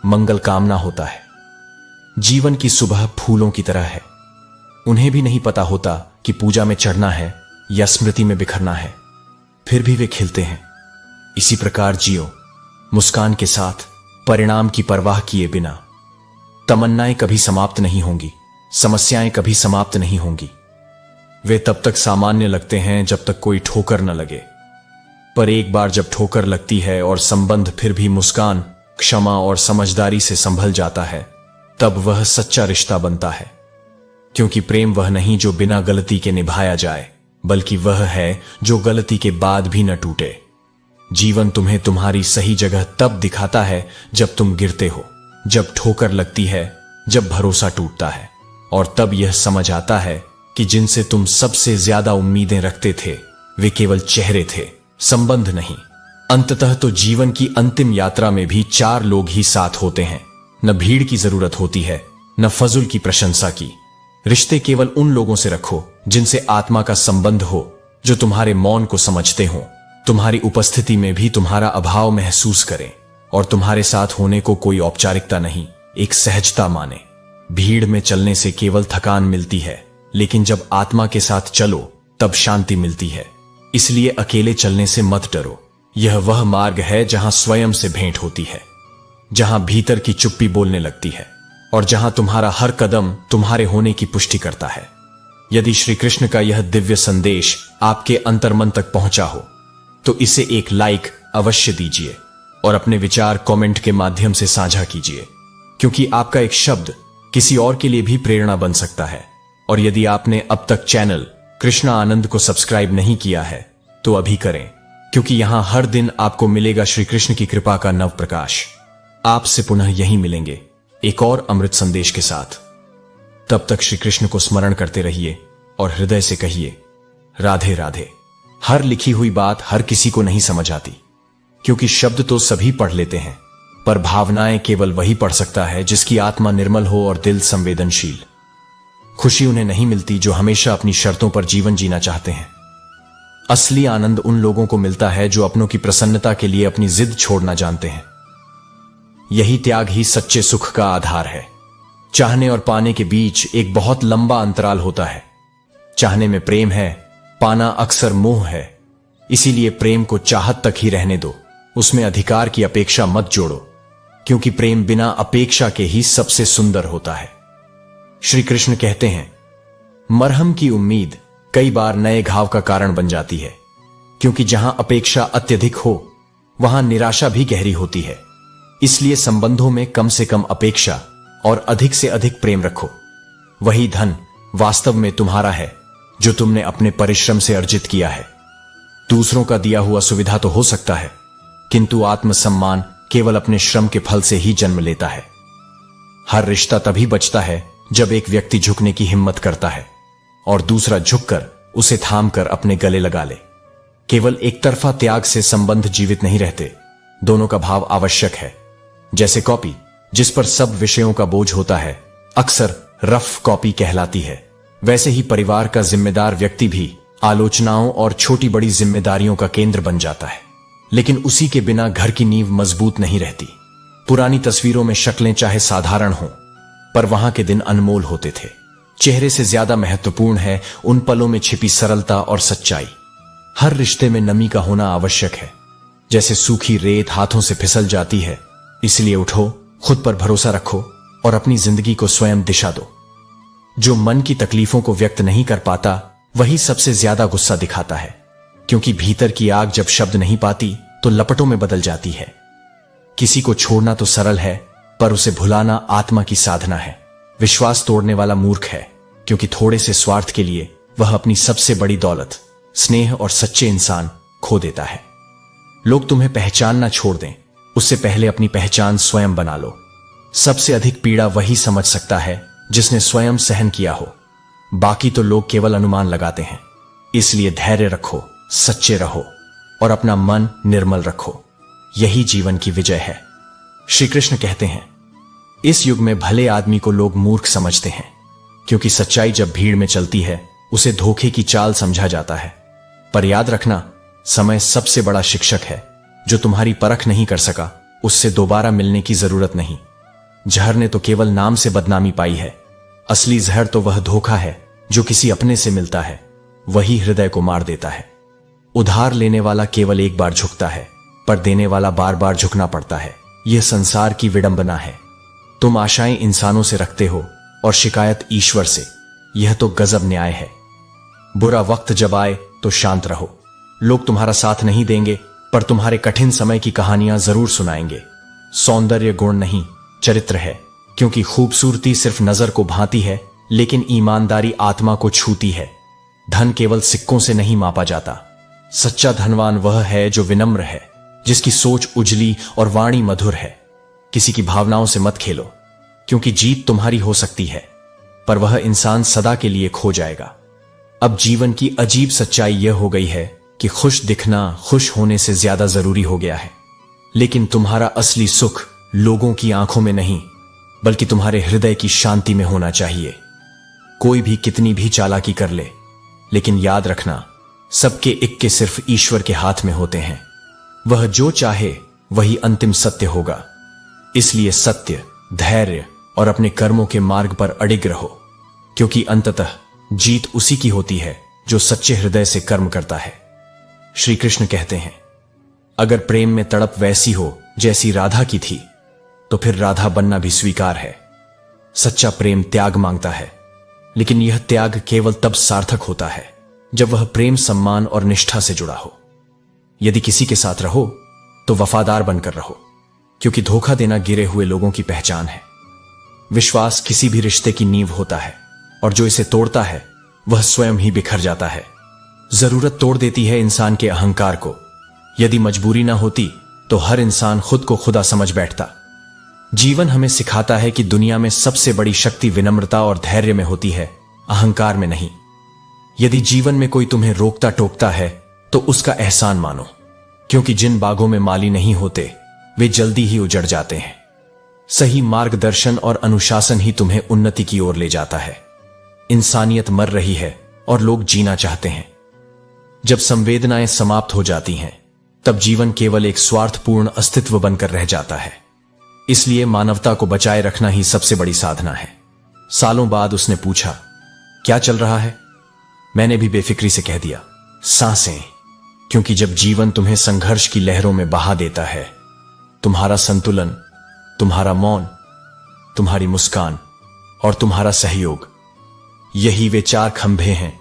मंगल कामना होता है। जीवन की सुबह फूलों की तरह है। उन्हें भी नहीं पता होता कि पूजा में चढ़ना है या स्मृति में बिखरना है, फिर भी वे खिलते हैं। इसी प्रकार जियो, मुस्कान के साथ, परिणाम की परवाह किए बिना। तमन्नाएं कभी समाप्त नहीं होंगी, समस्याएं कभी समाप्त नहीं होंगी। वे तब तक सामान्य लगते हैं जब तक कोई ठोकर न लगे, पर एक बार जब ठोकर लगती है और संबंध फिर भी मुस्कान, क्षमा और समझदारी से संभल जाता है, तब वह सच्चा रिश्ता बनता है। क्योंकि प्रेम वह नहीं जो बिना गलती के निभाया जाए, बल्कि वह है जो गलती के बाद भी न टूटे। जीवन तुम्हें तुम्हारी सही जगह तब दिखाता है जब तुम गिरते हो, जब ठोकर लगती है, जब भरोसा टूटता है, और तब यह समझ आता है कि जिनसे तुम सबसे ज्यादा उम्मीदें रखते थे वे केवल चेहरे थे, संबंध नहीं। अंततः तो जीवन की अंतिम यात्रा में भी 4 लोग ही साथ होते हैं। न भीड़ की जरूरत होती है, न फजुल की प्रशंसा की। रिश्ते केवल उन लोगों से रखो जिनसे आत्मा का संबंध हो, जो तुम्हारे मौन को समझते हो, तुम्हारी उपस्थिति में भी तुम्हारा अभाव महसूस करें, और तुम्हारे साथ होने को कोई औपचारिकता नहीं, एक सहजता माने। भीड़ में चलने से केवल थकान मिलती है, लेकिन जब आत्मा के साथ चलो तब शांति मिलती है। इसलिए अकेले चलने से मत डरो। यह वह मार्ग है जहां स्वयं से भेंट होती है, जहां भीतर की चुप्पी बोलने लगती है, और जहां तुम्हारा हर कदम तुम्हारे होने की पुष्टि करता है। यदि श्री कृष्ण का यह दिव्य संदेश आपके अंतर्मन तक पहुंचा हो तो इसे एक लाइक अवश्य दीजिए और अपने विचार कमेंट के माध्यम से साझा कीजिए, क्योंकि आपका एक शब्द किसी और के लिए भी प्रेरणा बन सकता है। और यदि आपने अब तक चैनल कृष्णा आनंद को सब्सक्राइब नहीं किया है तो अभी करें, क्योंकि यहां हर दिन आपको मिलेगा श्री कृष्ण की कृपा का नव प्रकाश। आपसे पुनः यहीं मिलेंगे एक और अमृत संदेश के साथ। तब तक श्री कृष्ण को स्मरण करते रहिए और हृदय से कहिए राधे राधे। हर लिखी हुई बात हर किसी को नहीं समझ आती, क्योंकि शब्द तो सभी पढ़ लेते हैं, पर भावनाएं केवल वही पढ़ सकता है जिसकी आत्मा निर्मल हो और दिल संवेदनशील। खुशी उन्हें नहीं मिलती जो हमेशा अपनी शर्तों पर जीवन जीना चाहते हैं। असली आनंद उन लोगों को मिलता है जो अपनों की प्रसन्नता के लिए अपनी जिद छोड़ना जानते हैं। यही त्याग ही सच्चे सुख का आधार है। चाहने और पाने के बीच एक बहुत लंबा अंतराल होता है। चाहने में प्रेम है, पाना अक्सर मोह है। इसीलिए प्रेम को चाहत तक ही रहने दो, उसमें अधिकार की अपेक्षा मत जोड़ो, क्योंकि प्रेम बिना अपेक्षा के ही सबसे सुंदर होता है। श्री कृष्ण कहते हैं, मरहम की उम्मीद कई बार नए घाव का कारण बन जाती है, क्योंकि जहां अपेक्षा अत्यधिक हो वहां निराशा भी गहरी होती है। इसलिए संबंधों में कम से कम अपेक्षा और अधिक से अधिक प्रेम रखो। वही धन वास्तव में तुम्हारा है जो तुमने अपने परिश्रम से अर्जित किया है। दूसरों का दिया हुआ सुविधा तो हो सकता है, किंतु आत्मसम्मान केवल अपने श्रम के फल से ही जन्म लेता है। हर रिश्ता तभी बचता है जब एक व्यक्ति झुकने की हिम्मत करता है और दूसरा झुककर उसे थामकर अपने गले लगा ले। केवल एक तरफा त्याग से संबंध जीवित नहीं रहते, दोनों का भाव आवश्यक है। जैसे कॉपी जिस पर सब विषयों का बोझ होता है अक्सर रफ कॉपी कहलाती है, वैसे ही परिवार का जिम्मेदार व्यक्ति भी आलोचनाओं और छोटी बड़ी जिम्मेदारियों का केंद्र बन जाता है। लेकिन उसी के बिना घर की नींव मजबूत नहीं रहती। पुरानी तस्वीरों में शक्लें चाहे साधारण हों, पर वहां के दिन अनमोल होते थे। चेहरे से ज्यादा महत्वपूर्ण है उन पलों में छिपी सरलता और सच्चाई। हर रिश्ते में नमी का होना आवश्यक है। जैसे सूखी रेत हाथों से फिसल जाती है, इसलिए उठो, खुद पर भरोसा रखो और अपनी जिंदगी को स्वयं दिशा दो। जो मन की तकलीफों को व्यक्त नहीं कर पाता वही सबसे ज्यादा गुस्सा दिखाता है, क्योंकि भीतर की आग जब शब्द नहीं पाती तो लपटों में बदल जाती है। किसी को छोड़ना तो सरल है, पर उसे भुलाना आत्मा की साधना है। विश्वास तोड़ने वाला मूर्ख है, क्योंकि थोड़े से स्वार्थ के लिए वह अपनी सबसे बड़ी दौलत, स्नेह और सच्चे इंसान खो देता है। लोग तुम्हें पहचानना छोड़ दें, उससे पहले अपनी पहचान स्वयं बना लो। सबसे अधिक पीड़ा वही समझ सकता है जिसने स्वयं सहन किया हो। बाकी तो लोग केवल अनुमान लगाते हैं। इसलिए धैर्य रखो, सच्चे रहो और अपना मन निर्मल रखो। यही जीवन की विजय है। श्री कृष्ण कहते हैं, इस युग में भले आदमी को लोग मूर्ख समझते हैं, क्योंकि सच्चाई जब भीड़ में चलती है उसे धोखे की चाल समझा जाता है। पर याद रखना, समय सबसे बड़ा शिक्षक है। जो तुम्हारी परख नहीं कर सका उससे दोबारा मिलने की जरूरत नहीं। जहर ने तो केवल नाम से बदनामी पाई है, असली जहर तो वह धोखा है जो किसी अपने से मिलता है, वही हृदय को मार देता है। उधार लेने वाला केवल एक बार झुकता है, पर देने वाला बार बार झुकना पड़ता है। यह संसार की विडंबना है। तुम आशाएं इंसानों से रखते हो और शिकायत ईश्वर से। यह तो गजब न्याय है। बुरा वक्त जब आए तो शांत रहो। लोग तुम्हारा साथ नहीं देंगे, पर तुम्हारे कठिन समय की कहानियां जरूर सुनाएंगे। सौंदर्य गुण नहीं, चरित्र है, क्योंकि खूबसूरती सिर्फ नजर को भाती है, लेकिन ईमानदारी आत्मा को छूती है। धन केवल सिक्कों से नहीं मापा जाता। सच्चा धनवान वह है जो विनम्र है, जिसकी सोच उजली और वाणी मधुर है। किसी की भावनाओं से मत खेलो, क्योंकि जीत तुम्हारी हो सकती है, पर वह इंसान सदा के लिए खो जाएगा। अब जीवन की अजीब सच्चाई यह हो गई है कि खुश दिखना खुश होने से ज्यादा जरूरी हो गया है। लेकिन तुम्हारा असली सुख लोगों की आंखों में नहीं, बल्कि तुम्हारे हृदय की शांति में होना चाहिए। कोई भी कितनी भी चालाकी कर ले, लेकिन याद रखना, सबके इक्के सिर्फ ईश्वर के हाथ में होते हैं। वह जो चाहे वही अंतिम सत्य होगा। इसलिए सत्य, धैर्य और अपने कर्मों के मार्ग पर अडिग रहो, क्योंकि अंततः जीत उसी की होती है जो सच्चे हृदय से कर्म करता है। श्री कृष्ण कहते हैं, अगर प्रेम में तड़प वैसी हो जैसी राधा की थी, तो फिर राधा बनना भी स्वीकार है। सच्चा प्रेम त्याग मांगता है, लेकिन यह त्याग केवल तब सार्थक होता है जब वह प्रेम, सम्मान और निष्ठा से जुड़ा हो। यदि किसी के साथ रहो तो वफादार बनकर रहो, क्योंकि धोखा देना गिरे हुए लोगों की पहचान है। विश्वास किसी भी रिश्ते की नींव होता है, और जो इसे तोड़ता है वह स्वयं ही बिखर जाता है। जरूरत तोड़ देती है इंसान के अहंकार को। यदि मजबूरी ना होती तो हर इंसान खुद को खुदा समझ बैठता। जीवन हमें सिखाता है कि दुनिया में सबसे बड़ी शक्ति विनम्रता और धैर्य में होती है, अहंकार में नहीं। यदि जीवन में कोई तुम्हें रोकता टोकता है तो उसका एहसान मानो, क्योंकि जिन बागों में माली नहीं होते वे जल्दी ही उजड़ जाते हैं। सही मार्गदर्शन और अनुशासन ही तुम्हें उन्नति की ओर ले जाता है। इंसानियत मर रही है और लोग जीना चाहते हैं। जब संवेदनाएं समाप्त हो जाती हैं तब जीवन केवल एक स्वार्थपूर्ण अस्तित्व बनकर रह जाता है। इसलिए मानवता को बचाए रखना ही सबसे बड़ी साधना है। सालों बाद उसने पूछा, क्या चल रहा है? मैंने भी बेफिक्री से कह दिया, सांसें। क्योंकि जब जीवन तुम्हें संघर्ष की लहरों में बहा देता है, तुम्हारा संतुलन, तुम्हारा मौन, तुम्हारी मुस्कान और तुम्हारा सहयोग, यही वे 4 खंभे हैं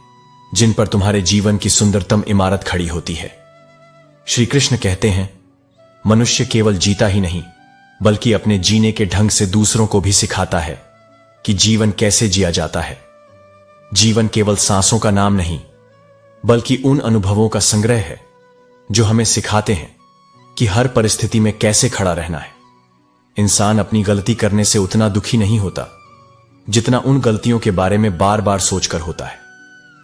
जिन पर तुम्हारे जीवन की सुंदरतम इमारत खड़ी होती है। श्री कृष्ण कहते हैं, मनुष्य केवल जीता ही नहीं बल्कि अपने जीने के ढंग से दूसरों को भी सिखाता है कि जीवन कैसे जिया जाता है। जीवन केवल सांसों का नाम नहीं बल्कि उन अनुभवों का संग्रह है जो हमें सिखाते हैं कि हर परिस्थिति में कैसे खड़ा रहना है। इंसान अपनी गलती करने से उतना दुखी नहीं होता जितना उन गलतियों के बारे में बार बार सोचकर होता है।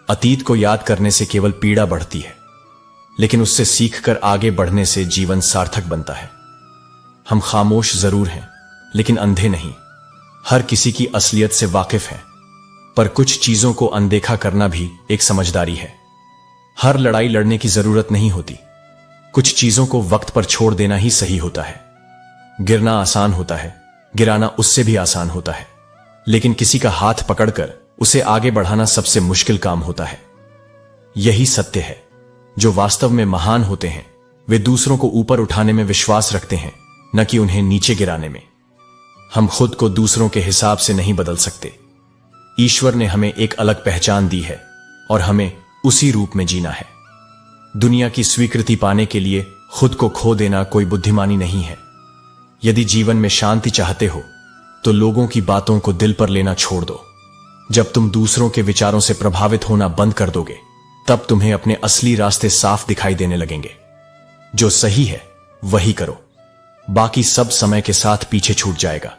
अतीत को याद करने से केवल पीड़ा बढ़ती है, लेकिन उससे सीखकर आगे बढ़ने से जीवन सार्थक बनता है। हम खामोश जरूर हैं, लेकिन अंधे नहीं। हर किसी की असलियत से वाकिफ हैं, पर कुछ चीजों को अनदेखा करना भी एक समझदारी है। हर लड़ाई लड़ने की जरूरत नहीं होती। कुछ चीजों को वक्त पर छोड़ देना ही सही होता है। गिरना आसान होता है, गिराना उससे भी आसान होता है, लेकिन किसी का हाथ पकड़कर उसे आगे बढ़ाना सबसे मुश्किल काम होता है। यही सत्य है। जो वास्तव में महान होते हैं वे दूसरों को ऊपर उठाने में विश्वास रखते हैं, न कि उन्हें नीचे गिराने में। हम खुद को दूसरों के हिसाब से नहीं बदल सकते। ईश्वर ने हमें एक अलग पहचान दी है और हमें उसी रूप में जीना है। दुनिया की स्वीकृति पाने के लिए खुद को खो देना कोई बुद्धिमानी नहीं है। यदि जीवन में शांति चाहते हो तो लोगों की बातों को दिल पर लेना छोड़ दो। जब तुम दूसरों के विचारों से प्रभावित होना बंद कर दोगे, तब तुम्हें अपने असली रास्ते साफ दिखाई देने लगेंगे। जो सही है वही करो, बाकी सब समय के साथ पीछे छूट जाएगा।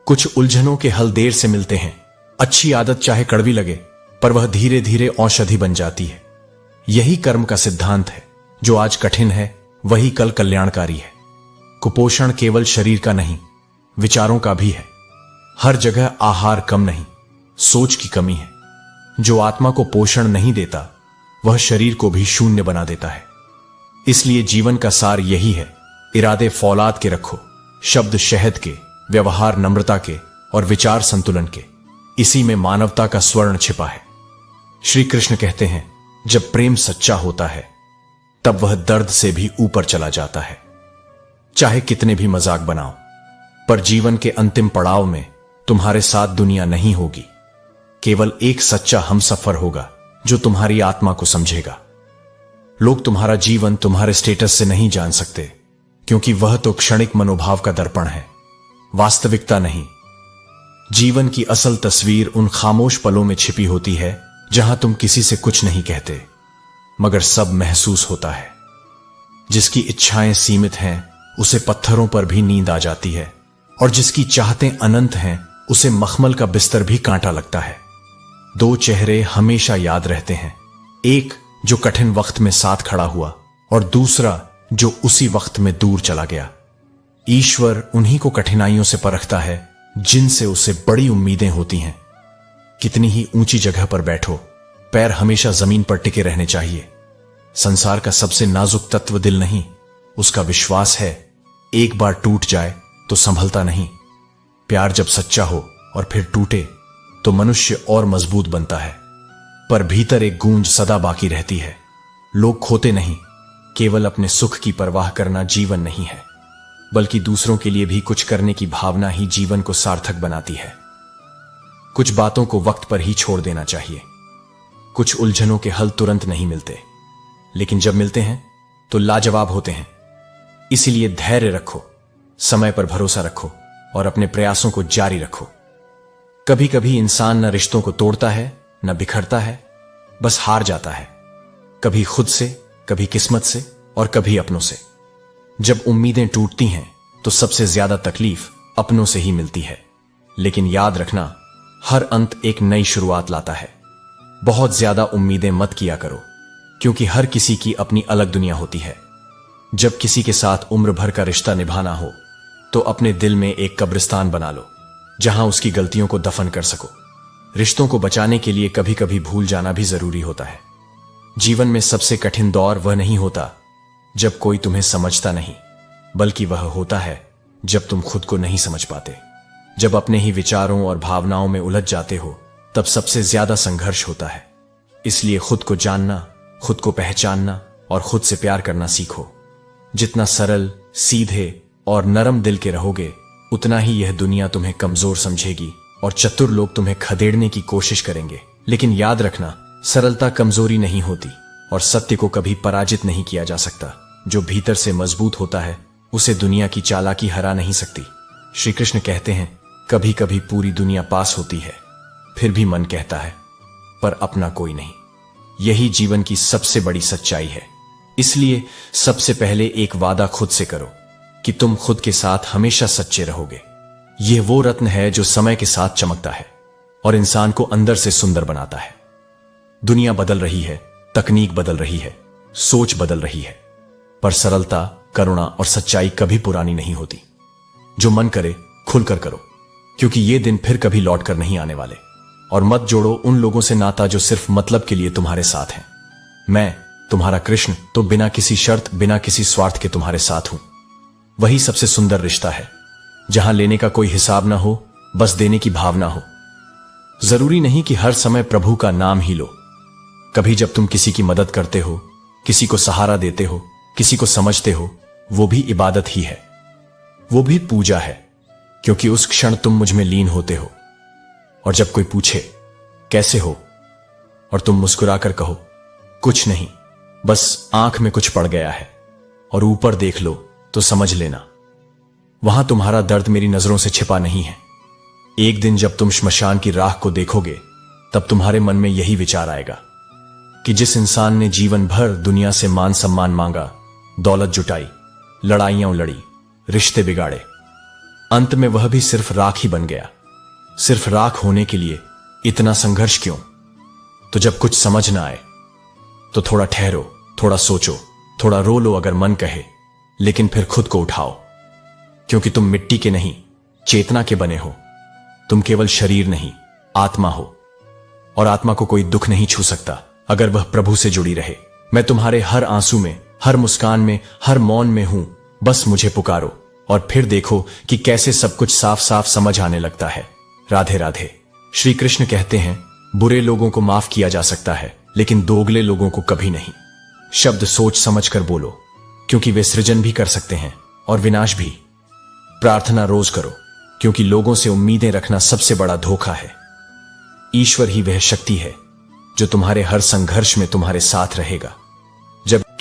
कुछ उलझनों के हल देर से मिलते हैं। अच्छी आदत चाहे कड़वी लगे, पर वह धीरे धीरे औषधि बन जाती है। यही कर्म का सिद्धांत है। जो आज कठिन है वही कल कल्याणकारी है। कुपोषण केवल शरीर का नहीं, विचारों का भी है। हर जगह आहार कम नहीं, सोच की कमी है। जो आत्मा को पोषण नहीं देता वह शरीर को भी शून्य बना देता है। इसलिए जीवन का सार यही है, इरादे फौलाद के रखो, शब्द शहद के, व्यवहार नम्रता के और विचार संतुलन के। इसी में मानवता का स्वर्ण छिपा है। श्री कृष्ण कहते हैं, जब प्रेम सच्चा होता है तब वह दर्द से भी ऊपर चला जाता है। चाहे कितने भी मजाक बनाओ, पर जीवन के अंतिम पड़ाव में तुम्हारे साथ दुनिया नहीं होगी। केवल एक सच्चा हमसफर होगा जो तुम्हारी आत्मा को समझेगा। लोग तुम्हारा जीवन तुम्हारे स्टेटस से नहीं जान सकते, क्योंकि वह तो क्षणिक मनोभाव का दर्पण है, वास्तविकता नहीं। जीवन की असल तस्वीर उन खामोश पलों में छिपी होती है जहां तुम किसी से कुछ नहीं कहते, मगर सब महसूस होता है। जिसकी इच्छाएं सीमित हैं उसे पत्थरों पर भी नींद आ जाती है, और जिसकी चाहतें अनंत हैं उसे मखमल का बिस्तर भी कांटा लगता है। 2 चेहरे हमेशा याद रहते हैं, एक जो कठिन वक्त में साथ खड़ा हुआ और दूसरा जो उसी वक्त में दूर चला गया। ईश्वर उन्हीं को कठिनाइयों से परखता है जिनसे उसे बड़ी उम्मीदें होती हैं। कितनी ही ऊंची जगह पर बैठो, पैर हमेशा जमीन पर टिके रहने चाहिए। संसार का सबसे नाजुक तत्व दिल नहीं, उसका विश्वास है। एक बार टूट जाए तो संभलता नहीं। प्यार जब सच्चा हो और फिर टूटे तो मनुष्य और मजबूत बनता है, पर भीतर एक गूंज सदा बाकी रहती है। लोग खोते नहीं, केवल अपने सुख की परवाह करना जीवन नहीं है, बल्कि दूसरों के लिए भी कुछ करने की भावना ही जीवन को सार्थक बनाती है। कुछ बातों को वक्त पर ही छोड़ देना चाहिए। कुछ उलझनों के हल तुरंत नहीं मिलते, लेकिन जब मिलते हैं तो लाजवाब होते हैं। इसीलिए धैर्य रखो, समय पर भरोसा रखो और अपने प्रयासों को जारी रखो। कभी कभी इंसान न रिश्तों को तोड़ता है न बिखरता है, बस हार जाता है। कभी खुद से, कभी किस्मत से और कभी अपनों से। जब उम्मीदें टूटती हैं तो सबसे ज्यादा तकलीफ अपनों से ही मिलती है। लेकिन याद रखना, हर अंत एक नई शुरुआत लाता है। बहुत ज्यादा उम्मीदें मत किया करो, क्योंकि हर किसी की अपनी अलग दुनिया होती है। जब किसी के साथ उम्र भर का रिश्ता निभाना हो तो अपने दिल में एक कब्रिस्तान बना लो, जहां उसकी गलतियों को दफन कर सको। रिश्तों को बचाने के लिए कभी कभी भूल जाना भी जरूरी होता है। जीवन में सबसे कठिन दौर वह नहीं होता जब कोई तुम्हें समझता नहीं, बल्कि वह होता है जब तुम खुद को नहीं समझ पाते। जब अपने ही विचारों और भावनाओं में उलझ जाते हो, तब सबसे ज्यादा संघर्ष होता है। इसलिए खुद को जानना, खुद को पहचानना और खुद से प्यार करना सीखो। जितना सरल, सीधे और नरम दिल के रहोगे, उतना ही यह दुनिया तुम्हें कमजोर समझेगी और चतुर लोग तुम्हें खदेड़ने की कोशिश करेंगे। लेकिन याद रखना, सरलता कमजोरी नहीं होती और सत्य को कभी पराजित नहीं किया जा सकता। जो भीतर से मजबूत होता है, उसे दुनिया की चालाकी हरा नहीं सकती। श्री कृष्ण कहते हैं, कभी कभी पूरी दुनिया पास होती है, फिर भी मन कहता है पर अपना कोई नहीं। यही जीवन की सबसे बड़ी सच्चाई है। इसलिए सबसे पहले एक वादा खुद से करो कि तुम खुद के साथ हमेशा सच्चे रहोगे। यह वो रत्न है जो समय के साथ चमकता है और इंसान को अंदर से सुंदर बनाता है। दुनिया बदल रही है, तकनीक बदल रही है, सोच बदल रही है, पर सरलता, करुणा और सच्चाई कभी पुरानी नहीं होती। जो मन करे खुलकर करो, क्योंकि ये दिन फिर कभी लौट कर नहीं आने वाले। और मत जोड़ो उन लोगों से नाता जो सिर्फ मतलब के लिए तुम्हारे साथ हैं। मैं, तुम्हारा कृष्ण, तो बिना किसी शर्त, बिना किसी स्वार्थ के तुम्हारे साथ हूं। वही सबसे सुंदर रिश्ता है, जहां लेने का कोई हिसाब ना हो, बस देने की भावना हो। जरूरी नहीं कि हर समय प्रभु का नाम ही लो। कभी जब तुम किसी की मदद करते हो, किसी को सहारा देते हो, किसी को समझते हो, वो भी इबादत ही है, वो भी पूजा है, क्योंकि उस क्षण तुम मुझ में लीन होते हो। और जब कोई पूछे कैसे हो और तुम मुस्कुराकर कहो कुछ नहीं, बस आंख में कुछ पड़ गया है, और ऊपर देख लो तो समझ लेना वहां तुम्हारा दर्द मेरी नजरों से छिपा नहीं है। एक दिन जब तुम श्मशान की राख को देखोगे, तब तुम्हारे मन में यही विचार आएगा कि जिस इंसान ने जीवन भर दुनिया से मान सम्मान मांगा, दौलत जुटाई, लड़ाइयां लड़ी, रिश्ते बिगाड़े, अंत में वह भी सिर्फ राख ही बन गया। सिर्फ राख होने के लिए इतना संघर्ष क्यों? तो जब कुछ समझ ना आए तो थोड़ा ठहरो, थोड़ा सोचो, थोड़ा रो लो अगर मन कहे, लेकिन फिर खुद को उठाओ, क्योंकि तुम मिट्टी के नहीं, चेतना के बने हो। तुम केवल शरीर नहीं, आत्मा हो, और आत्मा को कोई दुख नहीं छू सकता अगर वह प्रभु से जुड़ी रहे। मैं तुम्हारे हर आंसू में, हर मुस्कान में, हर मौन में हूं। बस मुझे पुकारो और फिर देखो कि कैसे सब कुछ साफ साफ समझ आने लगता है। राधे राधे। श्री कृष्ण कहते हैं, बुरे लोगों को माफ किया जा सकता है, लेकिन दोगले लोगों को कभी नहीं। शब्द सोच समझ कर बोलो, क्योंकि वे सृजन भी कर सकते हैं और विनाश भी। प्रार्थना रोज करो, क्योंकि लोगों से उम्मीदें रखना सबसे बड़ा धोखा है। ईश्वर ही वह शक्ति है जो तुम्हारे हर संघर्ष में तुम्हारे साथ रहेगा।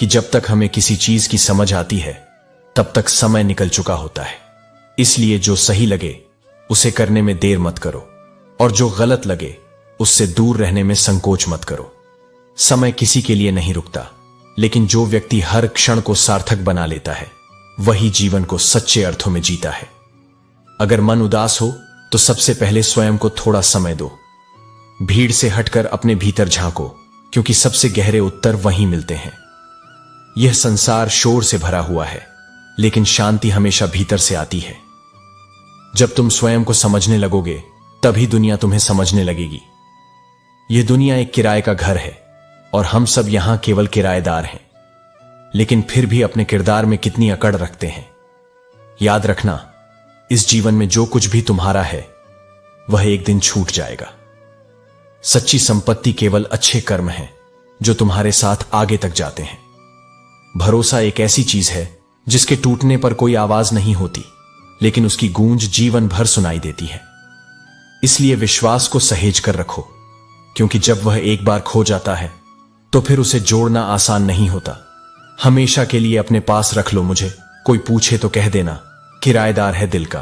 जब तक हमें किसी चीज की समझ आती है, तब तक समय निकल चुका होता है। इसलिए जो सही लगे उसे करने में देर मत करो, और जो गलत लगे उससे दूर रहने में संकोच मत करो। समय किसी के लिए नहीं रुकता, लेकिन जो व्यक्ति हर क्षण को सार्थक बना लेता है, वही जीवन को सच्चे अर्थों में जीता है। अगर मन उदास हो तो सबसे पहले स्वयं को थोड़ा समय दो। भीड़ से हटकर अपने भीतर झांको, क्योंकि सबसे गहरे उत्तर वहीं मिलते हैं। यह संसार शोर से भरा हुआ है, लेकिन शांति हमेशा भीतर से आती है। जब तुम स्वयं को समझने लगोगे, तभी दुनिया तुम्हें समझने लगेगी। यह दुनिया एक किराए का घर है और हम सब यहां केवल किराएदार हैं, लेकिन फिर भी अपने किरदार में कितनी अकड़ रखते हैं। याद रखना, इस जीवन में जो कुछ भी तुम्हारा है वह एक दिन छूट जाएगा। सच्ची संपत्ति केवल अच्छे कर्म हैं जो तुम्हारे साथ आगे तक जाते हैं। भरोसा एक ऐसी चीज है जिसके टूटने पर कोई आवाज नहीं होती, लेकिन उसकी गूंज जीवन भर सुनाई देती है। इसलिए विश्वास को सहेज कर रखो, क्योंकि जब वह एक बार खो जाता है तो फिर उसे जोड़ना आसान नहीं होता। हमेशा के लिए अपने पास रख लो मुझे। कोई पूछे तो कह देना, किराएदार है दिल का,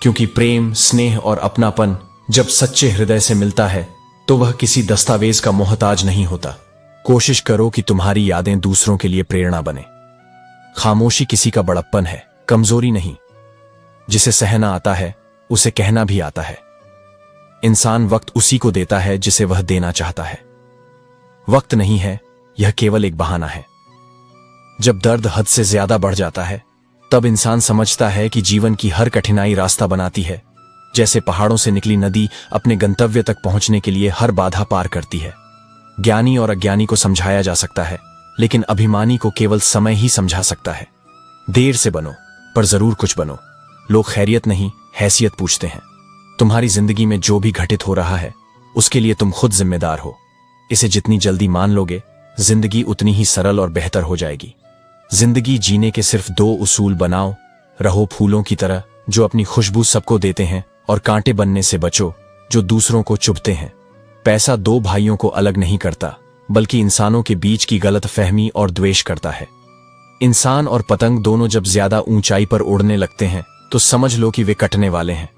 क्योंकि प्रेम, स्नेह और अपनापन जब सच्चे हृदय से मिलता है तो वह किसी दस्तावेज का मोहताज नहीं होता। कोशिश करो कि तुम्हारी यादें दूसरों के लिए प्रेरणा बने। खामोशी किसी का बड़प्पन है, कमजोरी नहीं। जिसे सहना आता है उसे कहना भी आता है। इंसान वक्त उसी को देता है जिसे वह देना चाहता है। वक्त नहीं है, यह केवल एक बहाना है। जब दर्द हद से ज्यादा बढ़ जाता है तब इंसान समझता है कि जीवन की हर कठिनाई रास्ता बनाती है। जैसे पहाड़ों से निकली नदी अपने गंतव्य तक पहुंचने के लिए हर बाधा पार करती है। ज्ञानी और अज्ञानी को समझाया जा सकता है, लेकिन अभिमानी को केवल समय ही समझा सकता है। देर से बनो पर जरूर कुछ बनो। लोग खैरियत नहीं, हैसियत पूछते हैं। तुम्हारी जिंदगी में जो भी घटित हो रहा है उसके लिए तुम खुद जिम्मेदार हो। इसे जितनी जल्दी मान लोगे, जिंदगी उतनी ही सरल और बेहतर हो जाएगी। जिंदगी जीने के सिर्फ 2 उसूल बनाओ। रहो फूलों की तरह जो अपनी खुशबू सबको देते हैं, और कांटे बनने से बचो जो दूसरों को चुभते हैं। पैसा 2 भाइयों को अलग नहीं करता, बल्कि इंसानों के बीच की गलतफहमी और द्वेष करता है। इंसान और पतंग दोनों जब ज्यादा ऊंचाई पर उड़ने लगते हैं तो समझ लो कि वे कटने वाले हैं।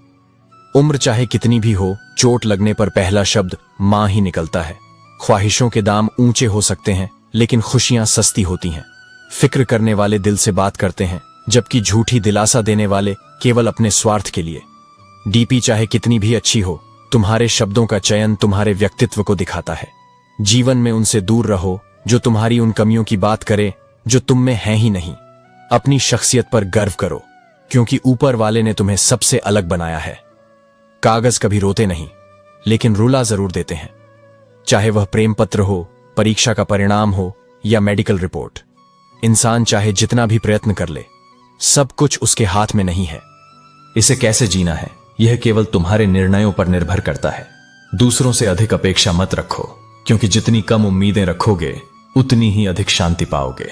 उम्र चाहे कितनी भी हो, चोट लगने पर पहला शब्द मां ही निकलता है। ख्वाहिशों के दाम ऊंचे हो सकते हैं, लेकिन खुशियां सस्ती होती हैं। फिक्र करने वाले दिल से बात करते हैं, जबकि झूठी दिलासा देने वाले केवल अपने स्वार्थ के लिए। डीपी चाहे कितनी भी अच्छी हो, तुम्हारे शब्दों का चयन तुम्हारे व्यक्तित्व को दिखाता है। जीवन में उनसे दूर रहो जो तुम्हारी उन कमियों की बात करे जो तुम में हैं ही नहीं। अपनी शख्सियत पर गर्व करो, क्योंकि ऊपर वाले ने तुम्हें सबसे अलग बनाया है। कागज कभी रोते नहीं, लेकिन रुला जरूर देते हैं। चाहे वह प्रेम पत्र हो, परीक्षा का परिणाम हो या मेडिकल रिपोर्ट। इंसान चाहे जितना भी प्रयत्न कर ले, सब कुछ उसके हाथ में नहीं है। इसे कैसे जीना है, यह केवल तुम्हारे निर्णयों पर निर्भर करता है। दूसरों से अधिक अपेक्षा मत रखो, क्योंकि जितनी कम उम्मीदें रखोगे उतनी ही अधिक शांति पाओगे।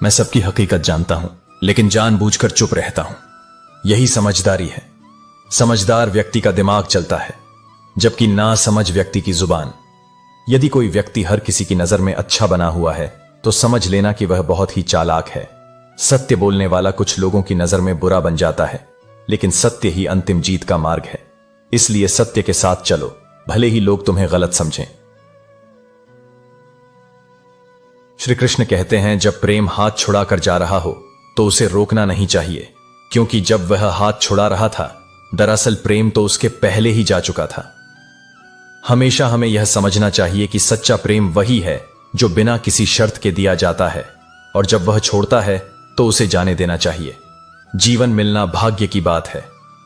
मैं सबकी हकीकत जानता हूं, लेकिन जानबूझकर चुप रहता हूं। यही समझदारी है। समझदार व्यक्ति का दिमाग चलता है, जबकि नासमझ व्यक्ति की जुबान। यदि कोई व्यक्ति हर किसी की नजर में अच्छा बना हुआ है तो समझ लेना कि वह बहुत ही चालाक है। सत्य बोलने वाला कुछ लोगों की नजर में बुरा बन जाता है, लेकिन सत्य ही अंतिम जीत का मार्ग है। इसलिए सत्य के साथ चलो, भले ही लोग तुम्हें गलत समझें। श्री कृष्ण कहते हैं, जब प्रेम हाथ छुड़ाकर जा रहा हो तो उसे रोकना नहीं चाहिए, क्योंकि जब वह हाथ छुड़ा रहा था दरअसल प्रेम तो उसके पहले ही जा चुका था। हमेशा हमें यह समझना चाहिए कि सच्चा प्रेम वही है जो बिना किसी शर्त के दिया जाता है, और जब वह छोड़ता है तो उसे जाने देना चाहिए। जीवन मिलना भाग्य की बात है,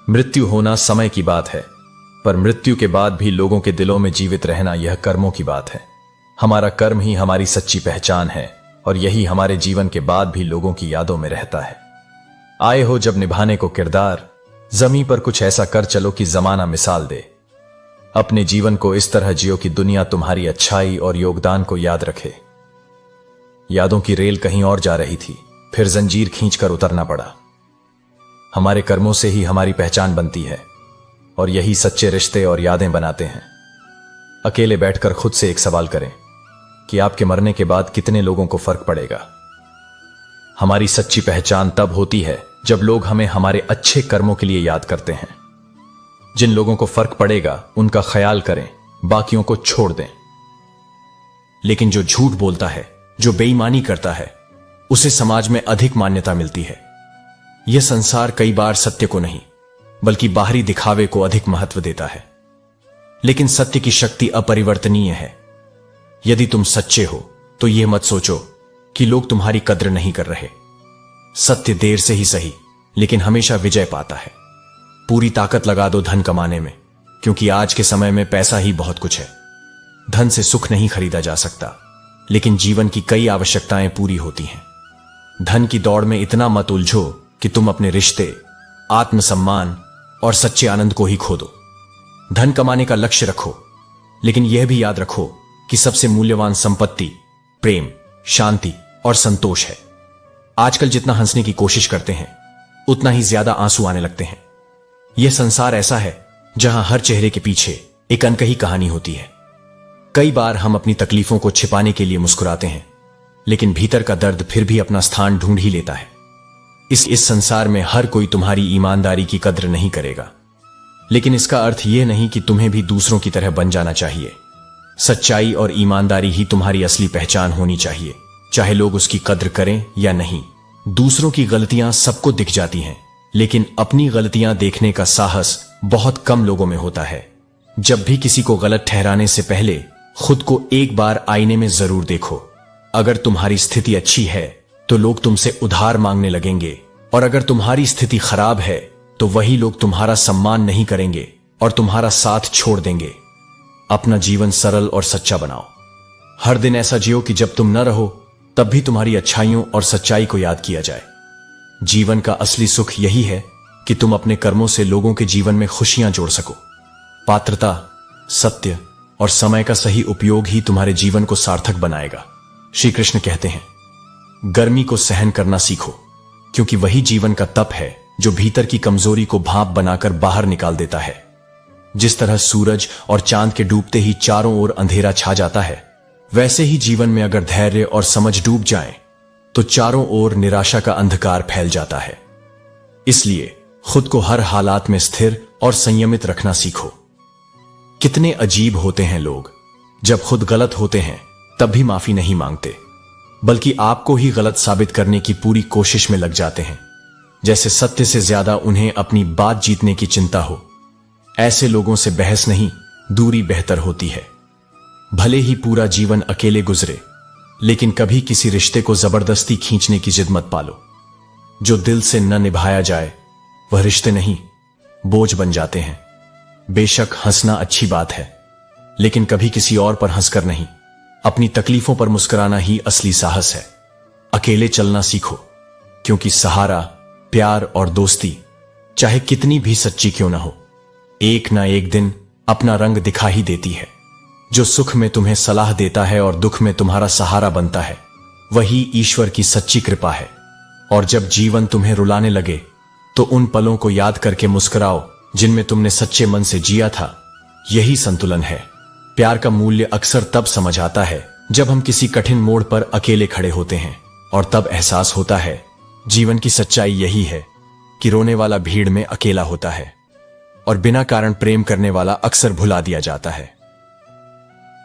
मृत्यु होना समय की बात है, पर मृत्यु के बाद भी लोगों के दिलों में जीवित रहना यह कर्मों की बात है। हमारा कर्म ही हमारी सच्ची पहचान है, और यही हमारे जीवन के बाद भी लोगों की यादों में रहता है। आए हो जब निभाने को किरदार, जमीन पर कुछ ऐसा कर चलो कि जमाना मिसाल दे। अपने जीवन को इस तरह जियो कि दुनिया तुम्हारी अच्छाई और योगदान को याद रखे। यादों की रेल कहीं और जा रही थी, फिर जंजीर खींचकर उतरना पड़ा। हमारे कर्मों से ही हमारी पहचान बनती है, और यही सच्चे रिश्ते और यादें बनाते हैं। अकेले बैठकर खुद से एक सवाल करें कि आपके मरने के बाद कितने लोगों को फर्क पड़ेगा। हमारी सच्ची पहचान तब होती है जब लोग हमें हमारे अच्छे कर्मों के लिए याद करते हैं। जिन लोगों को फर्क पड़ेगा उनका ख्याल करें, बाकियों को छोड़ दें। लेकिन जो झूठ बोलता है, जो बेईमानी करता है, उसे समाज में अधिक मान्यता मिलती है। यह संसार कई बार सत्य को नहीं बल्कि बाहरी दिखावे को अधिक महत्व देता है, लेकिन सत्य की शक्ति अपरिवर्तनीय है। यदि तुम सच्चे हो तो यह मत सोचो कि लोग तुम्हारी कद्र नहीं कर रहे। सत्य देर से ही सही, लेकिन हमेशा विजय पाता है। पूरी ताकत लगा दो धन कमाने में, क्योंकि आज के समय में पैसा ही बहुत कुछ है। धन से सुख नहीं खरीदा जा सकता, लेकिन जीवन की कई आवश्यकताएं पूरी होती हैं। धन की दौड़ में इतना मत उलझो कि तुम अपने रिश्ते, आत्मसम्मान और सच्चे आनंद को ही खो दो। धन कमाने का लक्ष्य रखो, लेकिन यह भी याद रखो कि सबसे मूल्यवान संपत्ति प्रेम, शांति और संतोष है। आजकल जितना हंसने की कोशिश करते हैं उतना ही ज्यादा आंसू आने लगते हैं। यह संसार ऐसा है जहां हर चेहरे के पीछे एक अनकही कहानी होती है। कई बार हम अपनी तकलीफों को छिपाने के लिए मुस्कुराते हैं, लेकिन भीतर का दर्द फिर भी अपना स्थान ढूंढ ही लेता है। इस संसार में हर कोई तुम्हारी ईमानदारी की कद्र नहीं करेगा, लेकिन इसका अर्थ यह नहीं कि तुम्हें भी दूसरों की तरह बन जाना चाहिए। सच्चाई और ईमानदारी ही तुम्हारी असली पहचान होनी चाहिए, चाहे लोग उसकी कद्र करें या नहीं। दूसरों की गलतियां सबको दिख जाती हैं, लेकिन अपनी गलतियां देखने का साहस बहुत कम लोगों में होता है। जब भी किसी को गलत ठहराने से पहले खुद को एक बार आईने में जरूर देखो। अगर तुम्हारी स्थिति अच्छी है तो लोग तुमसे उधार मांगने लगेंगे, और अगर तुम्हारी स्थिति खराब है तो वही लोग तुम्हारा सम्मान नहीं करेंगे और तुम्हारा साथ छोड़ देंगे। अपना जीवन सरल और सच्चा बनाओ। हर दिन ऐसा जियो कि जब तुम न रहो तब भी तुम्हारी अच्छाइयों और सच्चाई को याद किया जाए। जीवन का असली सुख यही है कि तुम अपने कर्मों से लोगों के जीवन में खुशियां जोड़ सको। पात्रता, सत्य और समय का सही उपयोग ही तुम्हारे जीवन को सार्थक बनाएगा। श्री कृष्ण कहते हैं, गर्मी को सहन करना सीखो, क्योंकि वही जीवन का तप है जो भीतर की कमजोरी को भाप बनाकर बाहर निकाल देता है। जिस तरह सूरज और चांद के डूबते ही चारों ओर अंधेरा छा जाता है, वैसे ही जीवन में अगर धैर्य और समझ डूब जाएं, तो चारों ओर निराशा का अंधकार फैल जाता है। इसलिए खुद को हर हालात में स्थिर और संयमित रखना सीखो। कितने अजीब होते हैं लोग, जब खुद गलत होते हैं तब भी माफी नहीं मांगते, बल्कि आपको ही गलत साबित करने की पूरी कोशिश में लग जाते हैं, जैसे सत्य से ज्यादा उन्हें अपनी बात जीतने की चिंता हो। ऐसे लोगों से बहस नहीं, दूरी बेहतर होती है। भले ही पूरा जीवन अकेले गुजरे, लेकिन कभी किसी रिश्ते को जबरदस्ती खींचने की जिद मत पालो। जो दिल से न निभाया जाए वह रिश्ते नहीं, बोझ बन जाते हैं। बेशक हंसना अच्छी बात है, लेकिन कभी किसी और पर हंसकर नहीं। अपनी तकलीफों पर मुस्कुराना ही असली साहस है। अकेले चलना सीखो, क्योंकि सहारा, प्यार और दोस्ती चाहे कितनी भी सच्ची क्यों ना हो, एक ना एक दिन अपना रंग दिखा ही देती है। जो सुख में तुम्हें सलाह देता है और दुख में तुम्हारा सहारा बनता है, वही ईश्वर की सच्ची कृपा है। और जब जीवन तुम्हें रुलाने लगे तो उन पलों को याद करके मुस्कुराओ जिनमें तुमने सच्चे मन से जिया था। यही संतुलन है। प्यार का मूल्य अक्सर तब समझ आता है जब हम किसी कठिन मोड़ पर अकेले खड़े होते हैं, और तब एहसास होता है जीवन की सच्चाई यही है कि रोने वाला भीड़ में अकेला होता है, और बिना कारण प्रेम करने वाला अक्सर भुला दिया जाता है।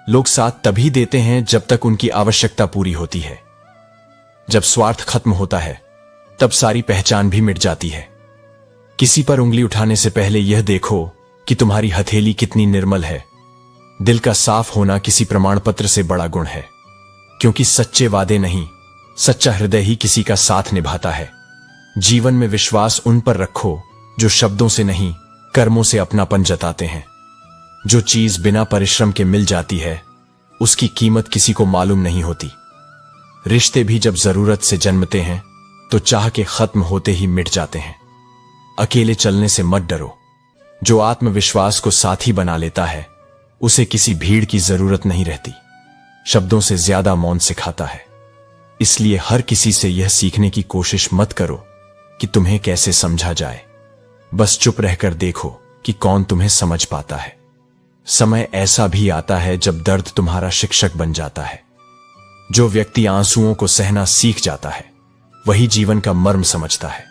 लोग साथ तभी देते हैं जब तक उनकी आवश्यकता पूरी होती है। जब स्वार्थ खत्म होता है तब सारी पहचान भी मिट जाती है। किसी पर उंगली उठाने से पहले यह देखो कि तुम्हारी हथेली कितनी निर्मल है। दिल का साफ होना किसी प्रमाण पत्र से बड़ा गुण है, क्योंकि सच्चे वादे नहीं, सच्चा हृदय ही किसी का साथ निभाता है। जीवन में विश्वास उन पर रखो जो शब्दों से नहीं, कर्मों से अपनापन जताते हैं। जो चीज बिना परिश्रम के मिल जाती है, उसकी कीमत किसी को मालूम नहीं होती। रिश्ते भी जब जरूरत से जन्मते हैं तो चाह के खत्म होते ही मिट जाते हैं। अकेले चलने से मत डरो। जो आत्मविश्वास को साथी बना लेता है, उसे किसी भीड़ की जरूरत नहीं रहती। शब्दों से ज्यादा मौन सिखाता है। इसलिए हर किसी से यह सीखने की कोशिश मत करो कि तुम्हें कैसे समझा जाए। बस चुप रहकर देखो कि कौन तुम्हें समझ पाता है। समय ऐसा भी आता है जब दर्द तुम्हारा शिक्षक बन जाता है। जो व्यक्ति आंसुओं को सहना सीख जाता है, वही जीवन का मर्म समझता है।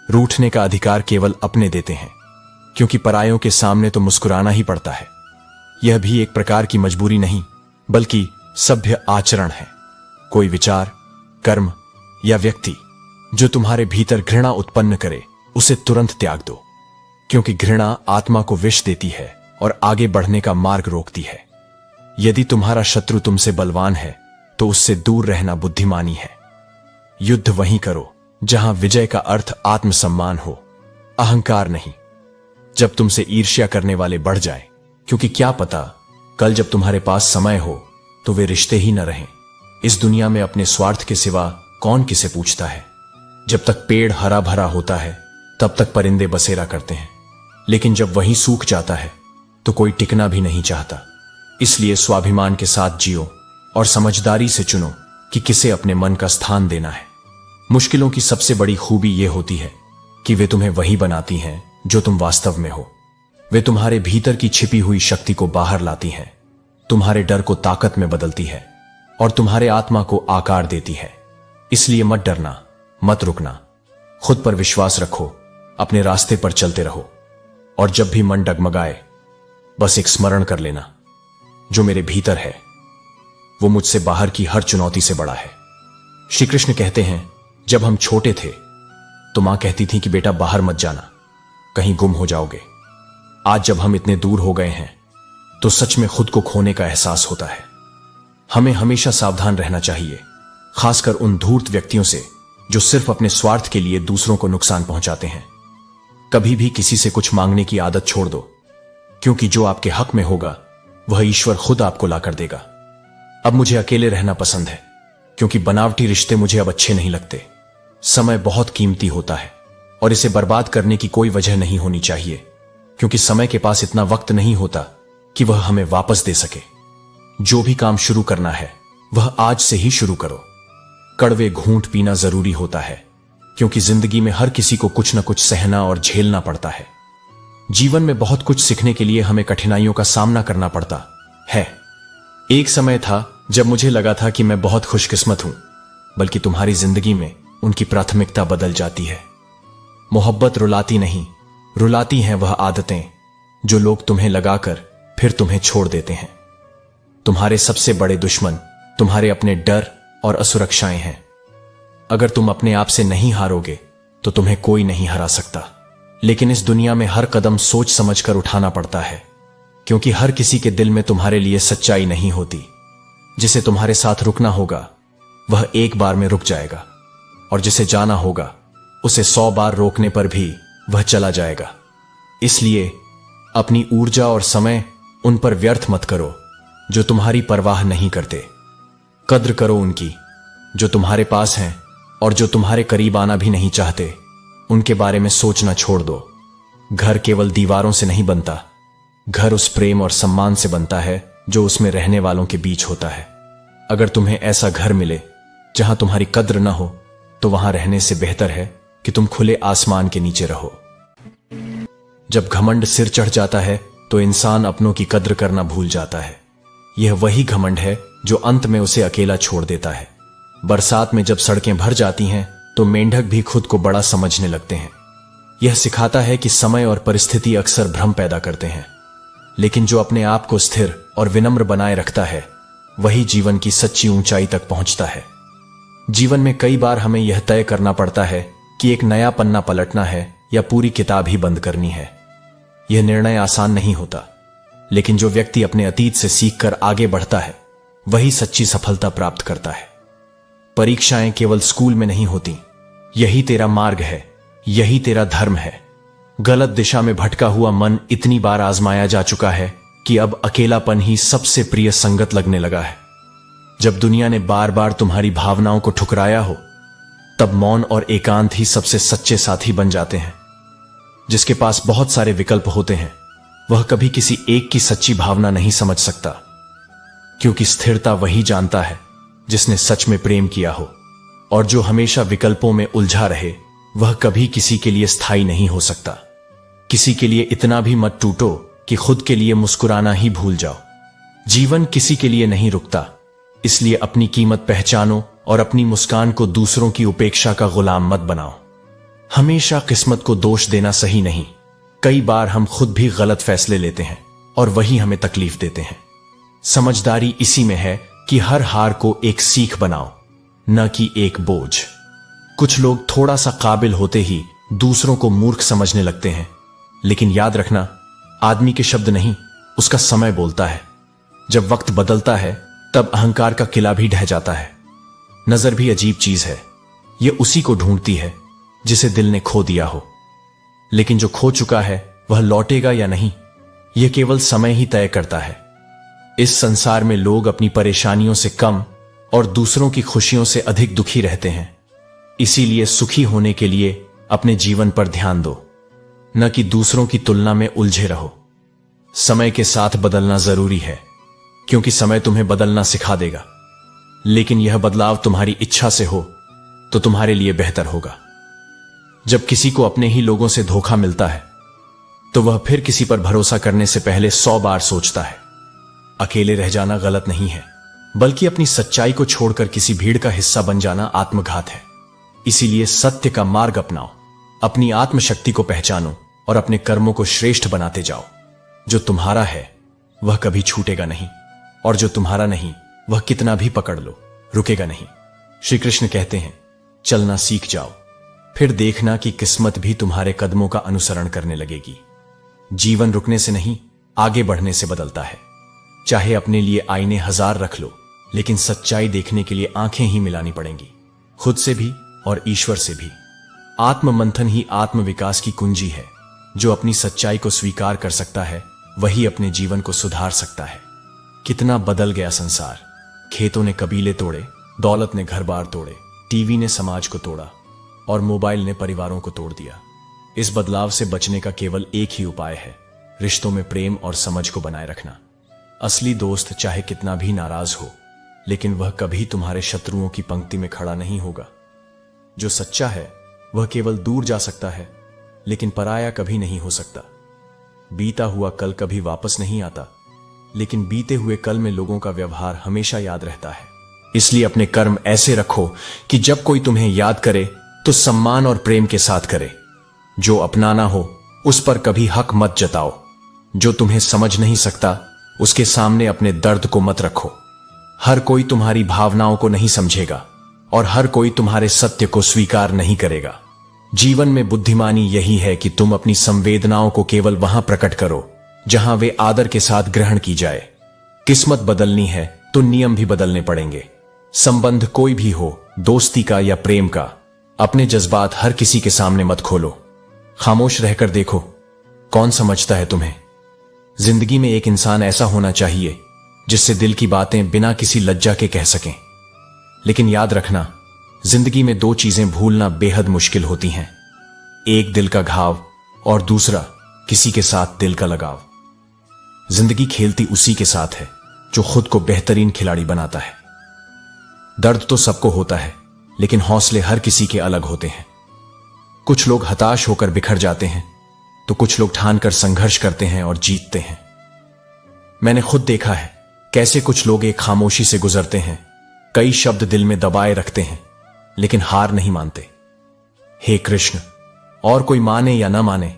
रूठने का अधिकार केवल अपने देते हैं, क्योंकि परायों के सामने तो मुस्कुराना ही पड़ता है। यह भी एक प्रकार की मजबूरी नहीं, बल्कि सभ्य आचरण है। कोई विचार, कर्म या व्यक्ति जो तुम्हारे भीतर घृणा उत्पन्न करे, उसे तुरंत त्याग दो, क्योंकि घृणा आत्मा को विष देती है और आगे बढ़ने का मार्ग रोकती है। यदि तुम्हारा शत्रु तुमसे बलवान है तो उससे दूर रहना बुद्धिमानी है। युद्ध वहीं करो जहां विजय का अर्थ आत्मसम्मान हो, अहंकार नहीं। जब तुमसे ईर्ष्या करने वाले बढ़ जाएं, क्योंकि क्या पता कल जब तुम्हारे पास समय हो तो वे रिश्ते ही न रहें। इस दुनिया में अपने स्वार्थ के सिवा कौन किसे पूछता है। जब तक पेड़ हरा भरा होता है तब तक परिंदे बसेरा करते हैं, लेकिन जब वहीं सूख जाता है तो कोई टिकना भी नहीं चाहता। इसलिए स्वाभिमान के साथ जियो और समझदारी से चुनो कि किसे अपने मन का स्थान देना है। मुश्किलों की सबसे बड़ी खूबी यह होती है कि वे तुम्हें वही बनाती हैं जो तुम वास्तव में हो। वे तुम्हारे भीतर की छिपी हुई शक्ति को बाहर लाती हैं, तुम्हारे डर को ताकत में बदलती है और तुम्हारे आत्मा को आकार देती है। इसलिए मत डरना, मत रुकना, खुद पर विश्वास रखो, अपने रास्ते पर चलते रहो। और जब भी मन डगमगाए, बस एक स्मरण कर लेना, जो मेरे भीतर है वो मुझसे बाहर की हर चुनौती से बड़ा है। श्री कृष्ण कहते हैं, जब हम छोटे थे तो मां कहती थी कि बेटा बाहर मत जाना, कहीं गुम हो जाओगे। आज जब हम इतने दूर हो गए हैं तो सच में खुद को खोने का एहसास होता है। हमें हमेशा सावधान रहना चाहिए, खासकर उन धूर्त व्यक्तियों से जो सिर्फ अपने स्वार्थ के लिए दूसरों को नुकसान पहुंचाते हैं। कभी भी किसी से कुछ मांगने की आदत छोड़ दो, क्योंकि जो आपके हक में होगा वह ईश्वर खुद आपको लाकर देगा। अब मुझे अकेले रहना पसंद है, क्योंकि बनावटी रिश्ते मुझे अब अच्छे नहीं लगते। समय बहुत कीमती होता है और इसे बर्बाद करने की कोई वजह नहीं होनी चाहिए, क्योंकि समय के पास इतना वक्त नहीं होता कि वह हमें वापस दे सके। जो भी काम शुरू करना है वह आज से ही शुरू करो। कड़वे घूंट पीना जरूरी होता है, क्योंकि जिंदगी में हर किसी को कुछ न कुछ सहना और झेलना पड़ता है। जीवन में बहुत कुछ सीखने के लिए हमें कठिनाइयों का सामना करना पड़ता है। एक समय था जब मुझे लगा था कि मैं बहुत खुशकिस्मत हूं, बल्कि तुम्हारी जिंदगी में उनकी प्राथमिकता बदल जाती है। मोहब्बत रुलाती नहीं, रुलाती हैं वह आदतें जो लोग तुम्हें लगाकर फिर तुम्हें छोड़ देते हैं। तुम्हारे सबसे बड़े दुश्मन तुम्हारे अपने डर और असुरक्षाएं हैं। अगर तुम अपने आप से नहीं हारोगे तो तुम्हें कोई नहीं हरा सकता। लेकिन इस दुनिया में हर कदम सोच समझकर उठाना पड़ता है, क्योंकि हर किसी के दिल में तुम्हारे लिए सच्चाई नहीं होती। जिसे तुम्हारे साथ रुकना होगा वह एक बार में रुक जाएगा, और जिसे जाना होगा उसे 100 बार रोकने पर भी वह चला जाएगा। इसलिए अपनी ऊर्जा और समय उन पर व्यर्थ मत करो जो तुम्हारी परवाह नहीं करते। कद्र करो उनकी जो तुम्हारे पास हैं, और जो तुम्हारे करीब आना भी नहीं चाहते उनके बारे में सोचना छोड़ दो। घर केवल दीवारों से नहीं बनता, घर उस प्रेम और सम्मान से बनता है जो उसमें रहने वालों के बीच होता है। अगर तुम्हें ऐसा घर मिले जहां तुम्हारी कद्र न हो, तो वहां रहने से बेहतर है कि तुम खुले आसमान के नीचे रहो। जब घमंड सिर चढ़ जाता है तो इंसान अपनों की कद्र करना भूल जाता है। यह वही घमंड है जो अंत में उसे अकेला छोड़ देता है। बरसात में जब सड़कें भर जाती हैं तो मेंढक भी खुद को बड़ा समझने लगते हैं। यह सिखाता है कि समय और परिस्थिति अक्सर भ्रम पैदा करते हैं, लेकिन जो अपने आप को स्थिर और विनम्र बनाए रखता है वही जीवन की सच्ची ऊंचाई तक पहुंचता है। जीवन में कई बार हमें यह तय करना पड़ता है कि एक नया पन्ना पलटना है या पूरी किताब ही बंद करनी है। यह निर्णय आसान नहीं होता, लेकिन जो व्यक्ति अपने अतीत से सीखकर आगे बढ़ता है वही सच्ची सफलता प्राप्त करता है। परीक्षाएं केवल स्कूल में नहीं होती, यही तेरा मार्ग है, यही तेरा धर्म है। गलत दिशा में भटका हुआ मन इतनी बार आजमाया जा चुका है कि अब अकेलापन ही सबसे प्रिय संगत लगने लगा है। जब दुनिया ने बार बार तुम्हारी भावनाओं को ठुकराया हो, तब मौन और एकांत ही सबसे सच्चे साथी बन जाते हैं। जिसके पास बहुत सारे विकल्प होते हैं वह कभी किसी एक की सच्ची भावना नहीं समझ सकता, क्योंकि स्थिरता वही जानता है जिसने सच में प्रेम किया हो, और जो हमेशा विकल्पों में उलझा रहे वह कभी किसी के लिए स्थायी नहीं हो सकता। किसी के लिए इतना भी मत टूटो कि खुद के लिए मुस्कुराना ही भूल जाओ। जीवन किसी के लिए नहीं रुकता, इसलिए अपनी कीमत पहचानो और अपनी मुस्कान को दूसरों की उपेक्षा का गुलाम मत बनाओ। हमेशा किस्मत को दोष देना सही नहीं। कई बार हम खुद भी गलत फैसले लेते हैं और वही हमें तकलीफ देते हैं। समझदारी इसी में है कि हर हार को एक सीख बनाओ, न कि एक बोझ। कुछ लोग थोड़ा सा काबिल होते ही दूसरों को मूर्ख समझने लगते हैं, लेकिन याद रखना, आदमी के शब्द नहीं, उसका समय बोलता है। जब वक्त बदलता है तब अहंकार का किला भी ढह जाता है। नजर भी अजीब चीज है, यह उसी को ढूंढती है जिसे दिल ने खो दिया हो। लेकिन जो खो चुका है वह लौटेगा या नहीं, यह केवल समय ही तय करता है। इस संसार में लोग अपनी परेशानियों से कम और दूसरों की खुशियों से अधिक दुखी रहते हैं। इसीलिए सुखी होने के लिए अपने जीवन पर ध्यान दो, न कि दूसरों की तुलना में उलझे रहो। समय के साथ बदलना जरूरी है, क्योंकि समय तुम्हें बदलना सिखा देगा, लेकिन यह बदलाव तुम्हारी इच्छा से हो तो तुम्हारे लिए बेहतर होगा। जब किसी को अपने ही लोगों से धोखा मिलता है तो वह फिर किसी पर भरोसा करने से पहले 100 बार सोचता है। अकेले रह जाना गलत नहीं है, बल्कि अपनी सच्चाई को छोड़कर किसी भीड़ का हिस्सा बन जाना आत्मघात है। इसीलिए सत्य का मार्ग अपनाओ, अपनी आत्मशक्ति को पहचानो और अपने कर्मों को श्रेष्ठ बनाते जाओ। जो तुम्हारा है वह कभी छूटेगा नहीं, और जो तुम्हारा नहीं वह कितना भी पकड़ लो रुकेगा नहीं। श्री कृष्ण कहते हैं, चलना सीख जाओ, फिर देखना कि किस्मत भी तुम्हारे कदमों का अनुसरण करने लगेगी। जीवन रुकने से नहीं, आगे बढ़ने से बदलता है। चाहे अपने लिए आईने 1000 रख लो, लेकिन सच्चाई देखने के लिए आंखें ही मिलानी पड़ेंगी, खुद से भी और ईश्वर से भी। आत्म मंथन ही आत्म विकास की कुंजी है। जो अपनी सच्चाई को स्वीकार कर सकता है, वही अपने जीवन को सुधार सकता है। कितना बदल गया संसार। खेतों ने कबीले तोड़े, दौलत ने घर बार तोड़े, टीवी ने समाज को तोड़ा और मोबाइल ने परिवारों को तोड़ दिया। इस बदलाव से बचने का केवल एक ही उपाय है, रिश्तों में प्रेम और समझ को बनाए रखना। असली दोस्त चाहे कितना भी नाराज हो, लेकिन वह कभी तुम्हारे शत्रुओं की पंक्ति में खड़ा नहीं होगा। जो सच्चा है वह केवल दूर जा सकता है, लेकिन पराया कभी नहीं हो सकता। बीता हुआ कल कभी वापस नहीं आता, लेकिन बीते हुए कल में लोगों का व्यवहार हमेशा याद रहता है। इसलिए अपने कर्म ऐसे रखो कि जब कोई तुम्हें याद करे तो सम्मान और प्रेम के साथ करे। जो अपनाना हो उस पर कभी हक मत जताओ। जो तुम्हें समझ नहीं सकता उसके सामने अपने दर्द को मत रखो। हर कोई तुम्हारी भावनाओं को नहीं समझेगा और हर कोई तुम्हारे सत्य को स्वीकार नहीं करेगा। जीवन में बुद्धिमानी यही है कि तुम अपनी संवेदनाओं को केवल वहां प्रकट करो जहां वे आदर के साथ ग्रहण की जाए। किस्मत बदलनी है तो नियम भी बदलने पड़ेंगे। संबंध कोई भी हो, दोस्ती का या प्रेम का, अपने जज्बात हर किसी के सामने मत खोलो। खामोश रहकर देखो कौन समझता है तुम्हें। जिंदगी में एक इंसान ऐसा होना चाहिए जिससे दिल की बातें बिना किसी लज्जा के कह सकें। लेकिन याद रखना, जिंदगी में 2 चीजें भूलना बेहद मुश्किल होती हैं। एक दिल का घाव और दूसरा किसी के साथ दिल का लगाव। जिंदगी खेलती उसी के साथ है जो खुद को बेहतरीन खिलाड़ी बनाता है। दर्द तो सबको होता है, लेकिन हौसले हर किसी के अलग होते हैं। कुछ लोग हताश होकर बिखर जाते हैं, तो कुछ लोग ठान कर संघर्ष करते हैं और जीतते हैं। मैंने खुद देखा है कैसे कुछ लोग एक खामोशी से गुजरते हैं, कई शब्द दिल में दबाए रखते हैं, लेकिन हार नहीं मानते। हे कृष्ण, और कोई माने या ना माने,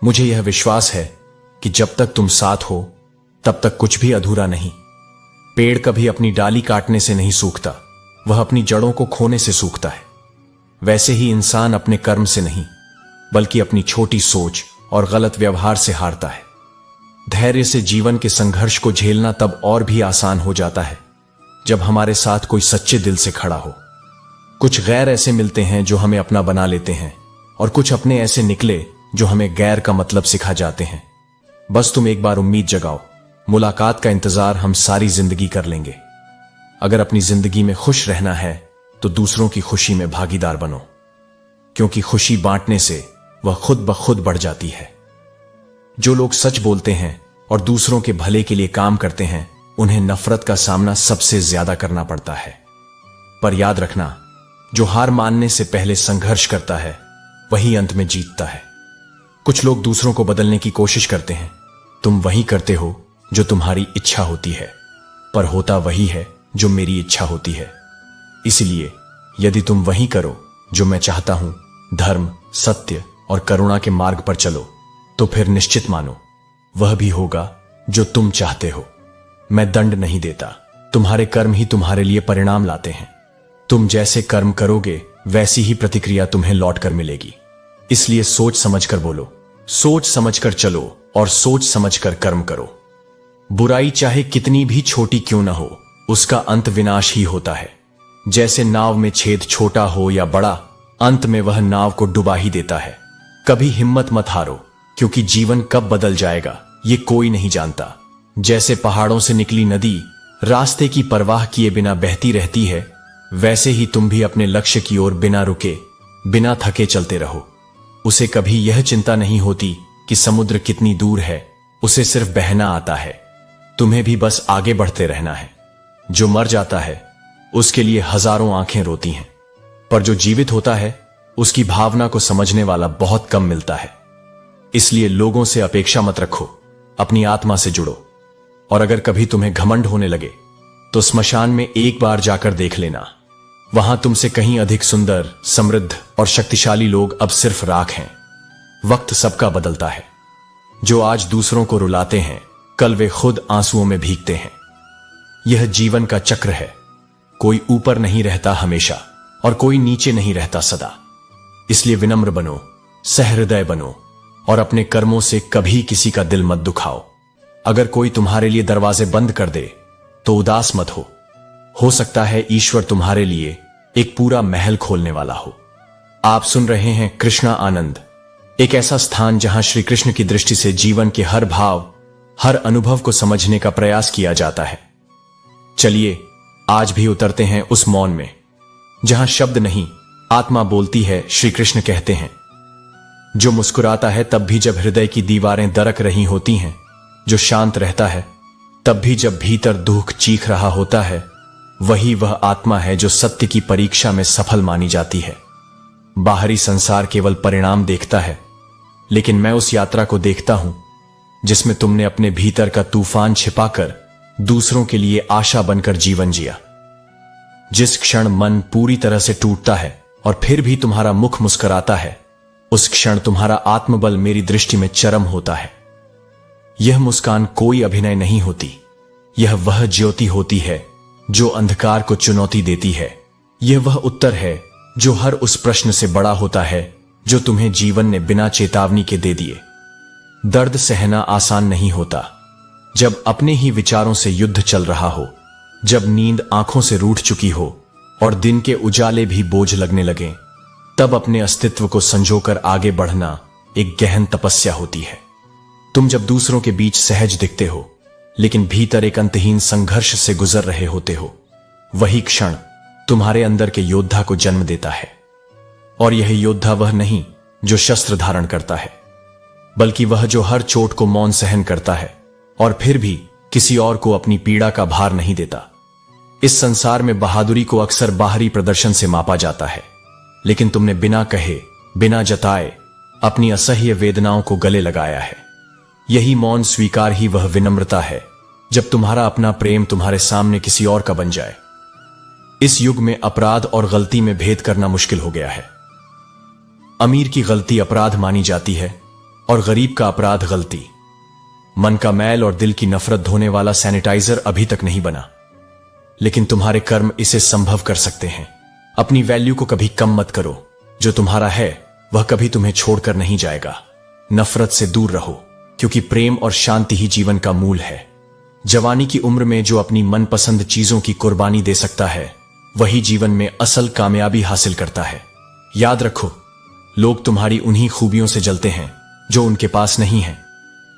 मुझे यह विश्वास है कि जब तक तुम साथ हो तब तक कुछ भी अधूरा नहीं। पेड़ कभी अपनी डाली काटने से नहीं सूखता, वह अपनी जड़ों को खोने से सूखता है। वैसे ही इंसान अपने कर्म से नहीं, बल्कि अपनी छोटी सोच और गलत व्यवहार से हारता है। धैर्य से जीवन के संघर्ष को झेलना तब और भी आसान हो जाता है जब हमारे साथ कोई सच्चे दिल से खड़ा हो। कुछ गैर ऐसे मिलते हैं जो हमें अपना बना लेते हैं, और कुछ अपने ऐसे निकले जो हमें गैर का मतलब सिखा जाते हैं। बस तुम एक बार उम्मीद जगाओ, मुलाकात का इंतजार हम सारी जिंदगी कर लेंगे। अगर अपनी जिंदगी में खुश रहना है तो दूसरों की खुशी में भागीदार बनो, क्योंकि खुशी बांटने से वह खुद ब खुद बढ़ जाती है। जो लोग सच बोलते हैं और दूसरों के भले के लिए काम करते हैं, उन्हें नफरत का सामना सबसे ज्यादा करना पड़ता है। पर याद रखना, जो हार मानने से पहले संघर्ष करता है वही अंत में जीतता है। कुछ लोग दूसरों को बदलने की कोशिश करते हैं, तुम वही करते हो जो तुम्हारी इच्छा होती है, पर होता वही है जो मेरी इच्छा होती है। इसलिए यदि तुम वही करो जो मैं चाहता हूं, धर्म, सत्य और करुणा के मार्ग पर चलो, तो फिर निश्चित मानो वह भी होगा जो तुम चाहते हो। मैं दंड नहीं देता, तुम्हारे कर्म ही तुम्हारे लिए परिणाम लाते हैं। तुम जैसे कर्म करोगे वैसी ही प्रतिक्रिया तुम्हें लौट कर मिलेगी। इसलिए सोच समझकर बोलो, सोच समझकर चलो और सोच समझकर कर्म करो। बुराई चाहे कितनी भी छोटी क्यों न हो, उसका अंत विनाश ही होता है। जैसे नाव में छेद छोटा हो या बड़ा, अंत में वह नाव को डुबा ही देता है। कभी हिम्मत मत हारो, क्योंकि जीवन कब बदल जाएगा ये कोई नहीं जानता। जैसे पहाड़ों से निकली नदी रास्ते की परवाह किए बिना बहती रहती है, वैसे ही तुम भी अपने लक्ष्य की ओर बिना रुके, बिना थके चलते रहो। उसे कभी यह चिंता नहीं होती कि समुद्र कितनी दूर है, उसे सिर्फ बहना आता है। तुम्हें भी बस आगे बढ़ते रहना है। जो मर जाता है उसके लिए हजारों आंखें रोती हैं, पर जो जीवित होता है उसकी भावना को समझने वाला बहुत कम मिलता है। इसलिए लोगों से अपेक्षा मत रखो, अपनी आत्मा से जुड़ो। और अगर कभी तुम्हें घमंड होने लगे तो स्मशान में एक बार जाकर देख लेना, वहां तुमसे कहीं अधिक सुंदर, समृद्ध और शक्तिशाली लोग अब सिर्फ राख हैं। वक्त सबका बदलता है। जो आज दूसरों को रुलाते हैं, कल वे खुद आंसुओं में भीगते हैं। यह जीवन का चक्र है। कोई ऊपर नहीं रहता हमेशा और कोई नीचे नहीं रहता सदा। इसलिए विनम्र बनो, सहृदय बनो और अपने कर्मों से कभी किसी का दिल मत दुखाओ। अगर कोई तुम्हारे लिए दरवाजे बंद कर दे तो उदास मत हो सकता है ईश्वर तुम्हारे लिए एक पूरा महल खोलने वाला हो। आप सुन रहे हैं कृष्णा आनंद, एक ऐसा स्थान जहां श्री कृष्ण की दृष्टि से जीवन के हर भाव, हर अनुभव को समझने का प्रयास किया जाता है। चलिए आज भी उतरते हैं उस मौन में जहां शब्द नहीं आत्मा बोलती है। श्री कृष्ण कहते हैं, जो मुस्कुराता है तब भी जब हृदय की दीवारें दरक रही होती हैं, जो शांत रहता है तब भी जब भीतर दुख चीख रहा होता है, वही वह आत्मा है जो सत्य की परीक्षा में सफल मानी जाती है। बाहरी संसार केवल परिणाम देखता है, लेकिन मैं उस यात्रा को देखता हूं जिसमें तुमने अपने भीतर का तूफान छिपाकर दूसरों के लिए आशा बनकर जीवन जिया। जिस क्षण मन पूरी तरह से टूटता है और फिर भी तुम्हारा मुख मुस्कुराता है, उस क्षण तुम्हारा आत्मबल मेरी दृष्टि में चरम होता है। यह मुस्कान कोई अभिनय नहीं होती, यह वह ज्योति होती है जो अंधकार को चुनौती देती है। यह वह उत्तर है जो हर उस प्रश्न से बड़ा होता है जो तुम्हें जीवन ने बिना चेतावनी के दे दिए। दर्द सहना आसान नहीं होता। जब अपने ही विचारों से युद्ध चल रहा हो, जब नींद आंखों से रूठ चुकी हो और दिन के उजाले भी बोझ लगने लगे, तब अपने अस्तित्व को संजोकर आगे बढ़ना एक गहन तपस्या होती है। तुम जब दूसरों के बीच सहज दिखते हो लेकिन भीतर एक अंतहीन संघर्ष से गुजर रहे होते हो, वही क्षण तुम्हारे अंदर के योद्धा को जन्म देता है। और यह योद्धा वह नहीं जो शस्त्र धारण करता है, बल्कि वह जो हर चोट को मौन सहन करता है और फिर भी किसी और को अपनी पीड़ा का भार नहीं देता। इस संसार में बहादुरी को अक्सर बाहरी प्रदर्शन से मापा जाता है, लेकिन तुमने बिना कहे, बिना जताए अपनी असह्य वेदनाओं को गले लगाया है। यही मौन स्वीकार ही वह विनम्रता है जब तुम्हारा अपना प्रेम तुम्हारे सामने किसी और का बन जाए। इस युग में अपराध और गलती में भेद करना मुश्किल हो गया है। अमीर की गलती अपराध मानी जाती है और गरीब का अपराध गलती। मन का मैल और दिल की नफरत धोने वाला सैनिटाइजर अभी तक नहीं बना, लेकिन तुम्हारे कर्म इसे संभव कर सकते हैं। अपनी वैल्यू को कभी कम मत करो। जो तुम्हारा है वह कभी तुम्हें छोड़कर नहीं जाएगा। नफरत से दूर रहो, क्योंकि प्रेम और शांति ही जीवन का मूल है। जवानी की उम्र में जो अपनी मनपसंद चीजों की कुर्बानी दे सकता है, वही जीवन में असल कामयाबी हासिल करता है। याद रखो, लोग तुम्हारी उन्हीं खूबियों से जलते हैं जो उनके पास नहीं है।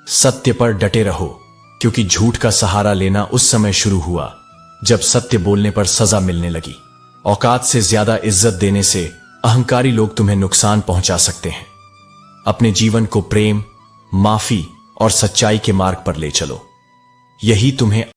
सत्य पर डटे रहो, क्योंकि झूठ का सहारा लेना उस समय शुरू हुआ जब सत्य बोलने पर सजा मिलने लगी। औकात से ज्यादा इज्जत देने से अहंकारी लोग तुम्हें नुकसान पहुंचा सकते हैं। अपने जीवन को प्रेम, माफी और सच्चाई के मार्ग पर ले चलो। यही तुम्हें